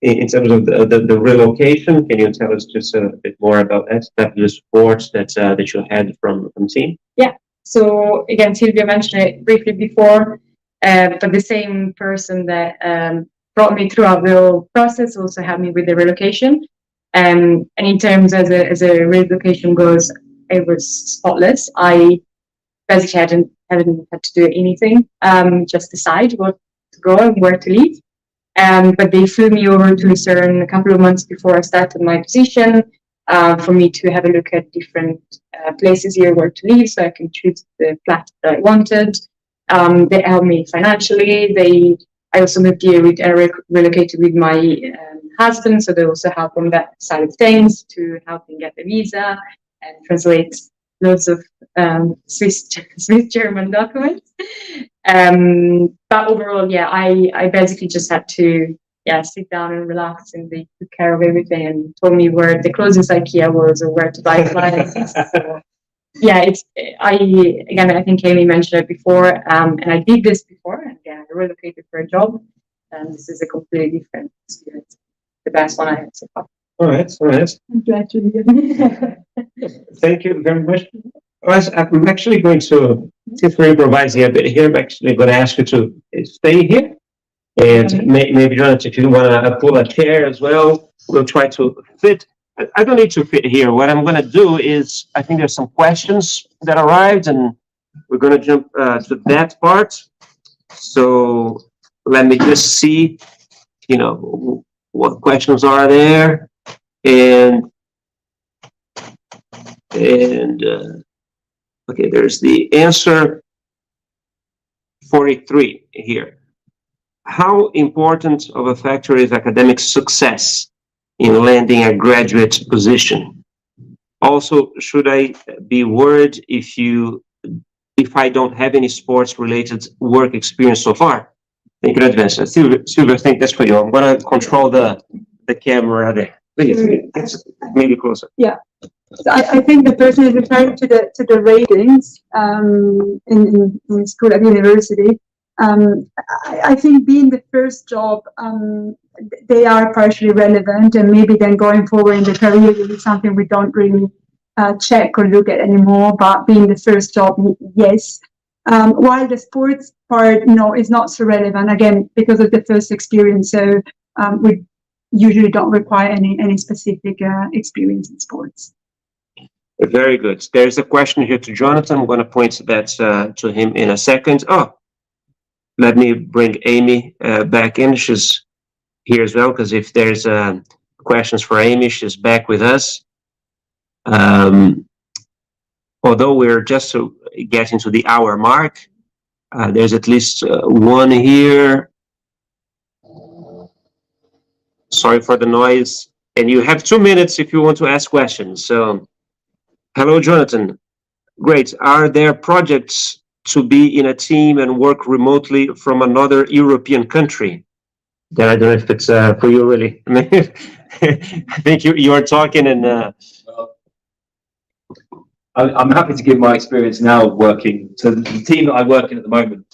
[SPEAKER 1] in terms of the relocation, can you tell us just a bit more about that, the support that you had from team?
[SPEAKER 5] Yeah. So again, Silvia mentioned it briefly before, but the same person that brought me throughout the whole process also helped me with the relocation. And in terms as a relocation goes, it was spotless. I basically had haven't had to do anything, just decide what to go and where to leave. But they flew me over to Lucerne a couple of months before I started my position, for me to have a look at different places here where to live, so I can choose the flat that I wanted. They helped me financially. I also moved here relocated with my husband, so they also help on that side of things to help me get the visa and translate loads of Swiss German documents. But overall, yeah, I basically just had to sit down and relax, and they took care of everything and told me where the closest IKEA was or where to buy flights. So, yeah, I think Amy mentioned it before, and I did this before, and again, I relocated for a job, and this is a completely different experience. The best one I had so far.
[SPEAKER 1] All right.
[SPEAKER 2] I'm glad to hear.
[SPEAKER 1] Thank you very much. I'm actually going to, since we're improvising a bit here, I'm actually going to ask you to stay here. And maybe, Jonathan, if you want to pull a chair as well, we'll try to fit. I don't need to fit here. What I'm going to do is, I think there's some questions that arrived, and we're going to jump to that part. So let me just see, what questions are there. And okay, there's the answer 43 here. How important of a factor is academic success in landing a graduate position? Also, should I be worried if I don't have any sports-related work experience so far? Thank you in advance. Silvia, I think that's for you. I'm going to control the camera there. Please, maybe closer.
[SPEAKER 2] Yeah. So I think the person is referring to the ratings in school at university. I think being the first job, they are partially relevant, and maybe then going forward in the career is something we don't really check or look at anymore. But being the first job, yes. While the sports part, is not so relevant, again, because of the first experience. So we usually don't require any specific experience in sports.
[SPEAKER 1] Very good. There's a question here to Jonathan. I'm going to point that to him in a second. Let me bring Amy back in. She's here as well, because if there's questions for Amy, she's back with us. Although we're just getting to the hour mark, there's at least one here. Sorry for the noise. And you have 2 minutes if you want to ask questions. So, hello, Jonathan. Great. Are there projects to be in a team and work remotely from another European country? Then I don't know if it's for you, really. I think you are talking and...
[SPEAKER 4] I'm happy to give my experience now working. So the team that I work in at the moment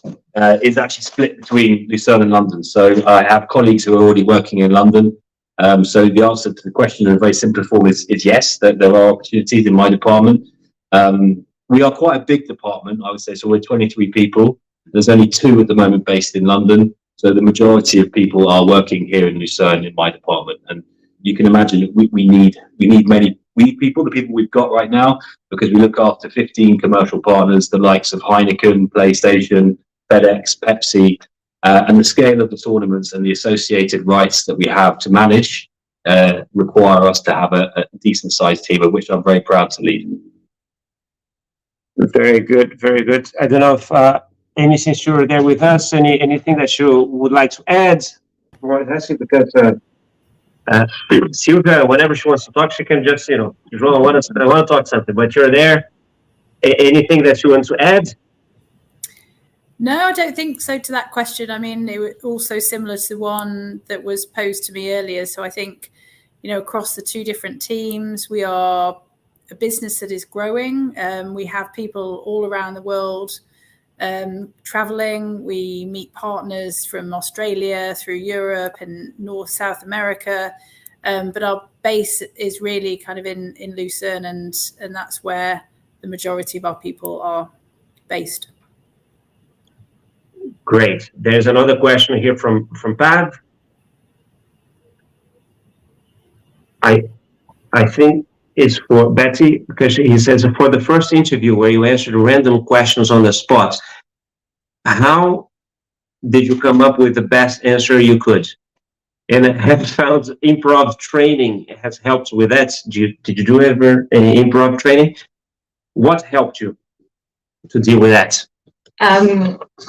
[SPEAKER 4] is actually split between Lucerne and London. So I have colleagues who are already working in London. So the answer to the question in a very simple form is yes, that there are opportunities in my department. We are quite a big department, I would say. So we're 23 people. There's only 2 at the moment based in London. So the majority of people are working here in Lucerne in my department. And you can imagine we need people, the people we've got right now, because we look after 15 commercial partners, the likes of Heineken, PlayStation, FedEx, Pepsi, and the scale of the tournaments and the associated rights that we have to manage require us to have a decent sized team, of which I'm very proud to lead.
[SPEAKER 1] Very good, very good. I don't know if Amy, since you're there with us, anything that you would like to add? Because Silvia, whenever she wants to talk, she can just, I want to talk something, but you're there. Anything that you want to add?
[SPEAKER 3] No, I don't think so to that question. I mean, it was also similar to the one that was posed to me earlier. So I think, across the 2 different teams, we are a business that is growing. We have people all around the world traveling. We meet partners from Australia through Europe and South America. But our base is really kind of in Lucerne, and that's where the majority of our people are based.
[SPEAKER 1] Great. There's another question here from Pav. I think is for Betty, because he says for the first interview where you answered random questions on the spot, how did you come up with the best answer you could? And I have found improv training has helped with that. Did you do ever any improv training? What helped you to deal with that?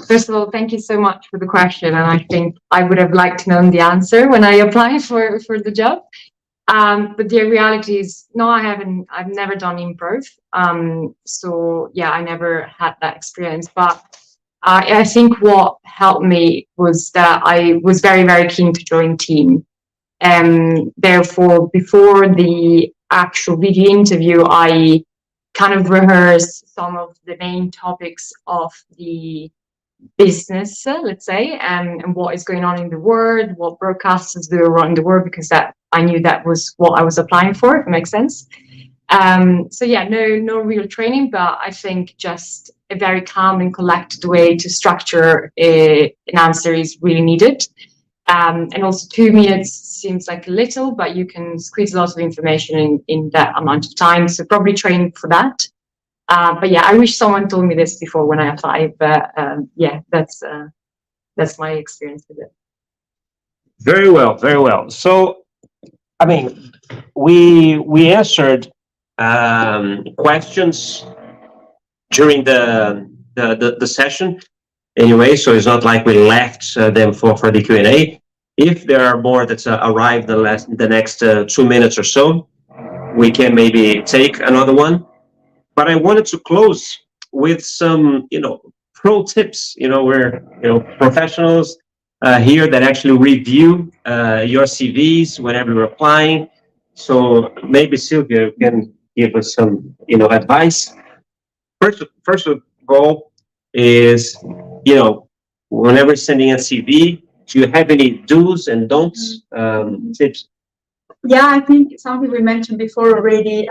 [SPEAKER 5] First of all, thank you so much for the question. And I think I would have liked to know the answer when I applied for the job. But the reality is, no, I've never done improv. So yeah, I never had that experience. But I think what helped me was that I was very, very keen to join team. And therefore, before the actual video interview, I kind of rehearsed some of the main topics of the business, let's say, and what is going on in the world, what broadcasters do around the world, because that I knew that was what I was applying for, if it makes sense. So yeah, no real training, but I think just a very calm and collected way to structure an answer is really needed. And also 2 minutes seems like a little, but you can squeeze lots of information in that amount of time. So probably train for that. But yeah, I wish someone told me this before when I applied, but yeah, that's my experience with it.
[SPEAKER 1] Very well, very well. So, I mean, we answered questions during the session anyway, so it's not like we left them for the Q&A. If there are more that arrive the next 2 minutes or so, we can maybe take another one. But I wanted to close with some, pro tips. We're, professionals here that actually review your CVs whenever you're applying. So maybe Silvia can give us some, advice. First of all is, whenever sending a CV, do you have any do's and don'ts tips?
[SPEAKER 2] Yeah, I think something we mentioned before already.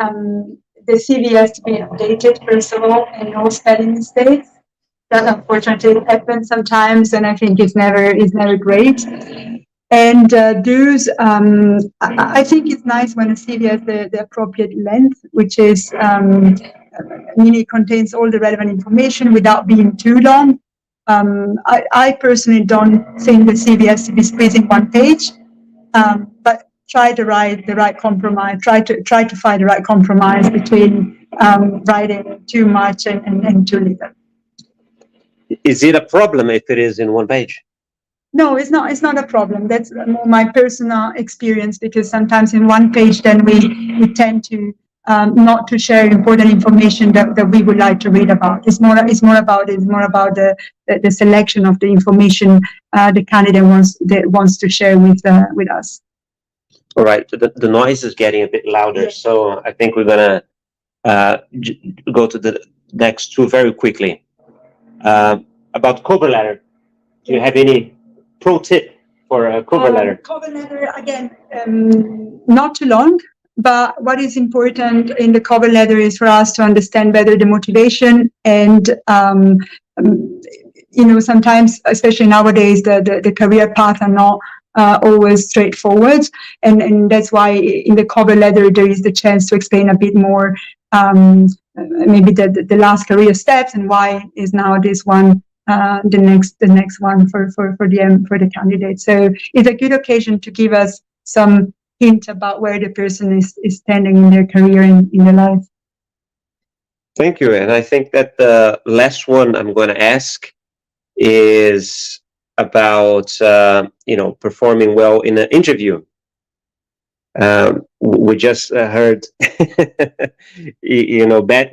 [SPEAKER 2] The CV has to be updated, first of all, and no spelling mistakes. That unfortunately happens sometimes, and I think it's never great. And do's, I think it's nice when a CV has the appropriate length, which is meaning it contains all the relevant information without being too long. I personally don't think the CV has to be squeezed in one page, but try to write the right compromise. Try to find the right compromise between writing too much and too little.
[SPEAKER 1] Is it a problem if it is in one page?
[SPEAKER 2] No, it's not. It's not a problem. That's more my personal experience, because sometimes in one page, then we tend to not to share important information that we would like to read about. It's more about the selection of the information the candidate wants to share with us.
[SPEAKER 1] All right. The noise is getting a bit louder, yes. So I think we're gonna go to the next two very quickly. About cover letter, do you have any pro tip for a cover letter?
[SPEAKER 2] Cover letter, again, not too long, but what is important in the cover letter is for us to understand better the motivation, and sometimes, especially nowadays, the career path are not always straightforward, and that's why in the cover letter there is the chance to explain a bit more, maybe the last career steps and why is now this one the next one for the candidate. So it's a good occasion to give us some hint about where the person is standing in their career and in their life.
[SPEAKER 1] Thank you. And I think that the last one I'm going to ask is about performing well in an interview. We just heard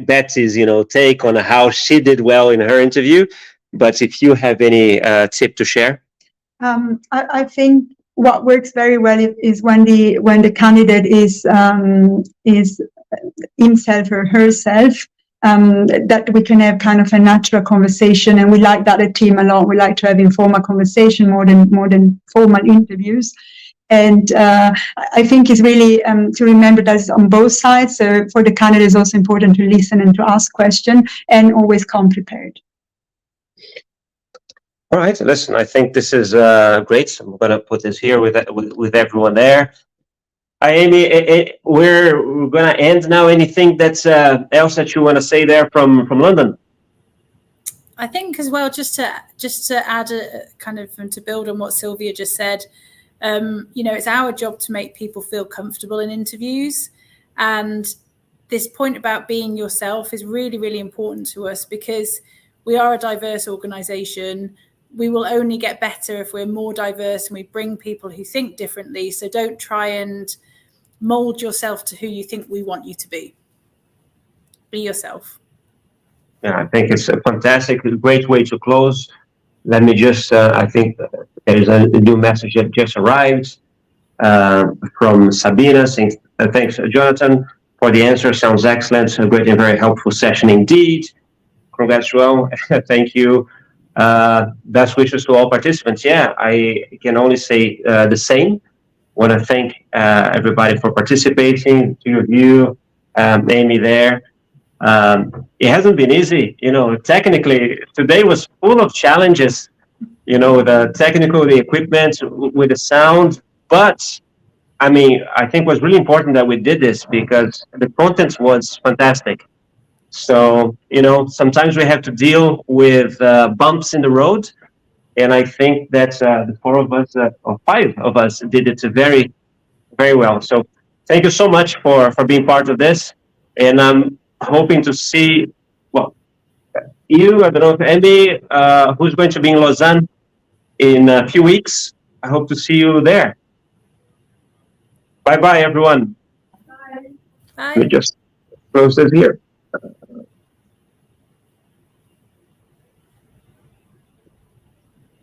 [SPEAKER 1] Betsy's take on how she did well in her interview. But if you have any tip to share,
[SPEAKER 2] I think what works very well is when the candidate is himself or herself, that we can have kind of a natural conversation, and we like that at team a lot. We like to have informal conversation more than formal interviews. And I think it's really to remember that it's on both sides. So for the candidate, it's also important to listen and to ask questions, and always come prepared.
[SPEAKER 1] All right, listen, I think this is great. So I'm going to put this here with everyone there. Amy, we're gonna end now. Anything that's else that you want to say there from London?
[SPEAKER 3] I think as well, just to add a kind of, and to build on what Silvia just said, it's our job to make people feel comfortable in interviews, and this point about being yourself is really, really important to us because we are a diverse organisation. We will only get better if we're more diverse and we bring people who think differently. So don't try and mould yourself to who you think we want you to be. Be yourself.
[SPEAKER 1] Yeah, I think it's a fantastic, great way to close. Let me just, I think there is a new message that just arrived from Sabina saying, thanks, Jonathan, for the answer. Sounds excellent. A great and very helpful session indeed. Congrats, Joel. Thank you. Best wishes to all participants. Yeah, I can only say the same. Want to thank everybody for participating, to you, Amy there. It hasn't been easy, technically today was full of challenges, the technical, the equipment, with the sound, but I think it was really important that we did this because the content was fantastic. So, sometimes we have to deal with bumps in the road, and I think that the four of us, or five of us, did it very, very well. So thank you so much for being part of this, and I'm hoping to see, I don't know if Andy, who's going to be in Lausanne in a few weeks. I hope to see you there. Bye-bye, everyone.
[SPEAKER 3] Bye.
[SPEAKER 1] Let me just close this here.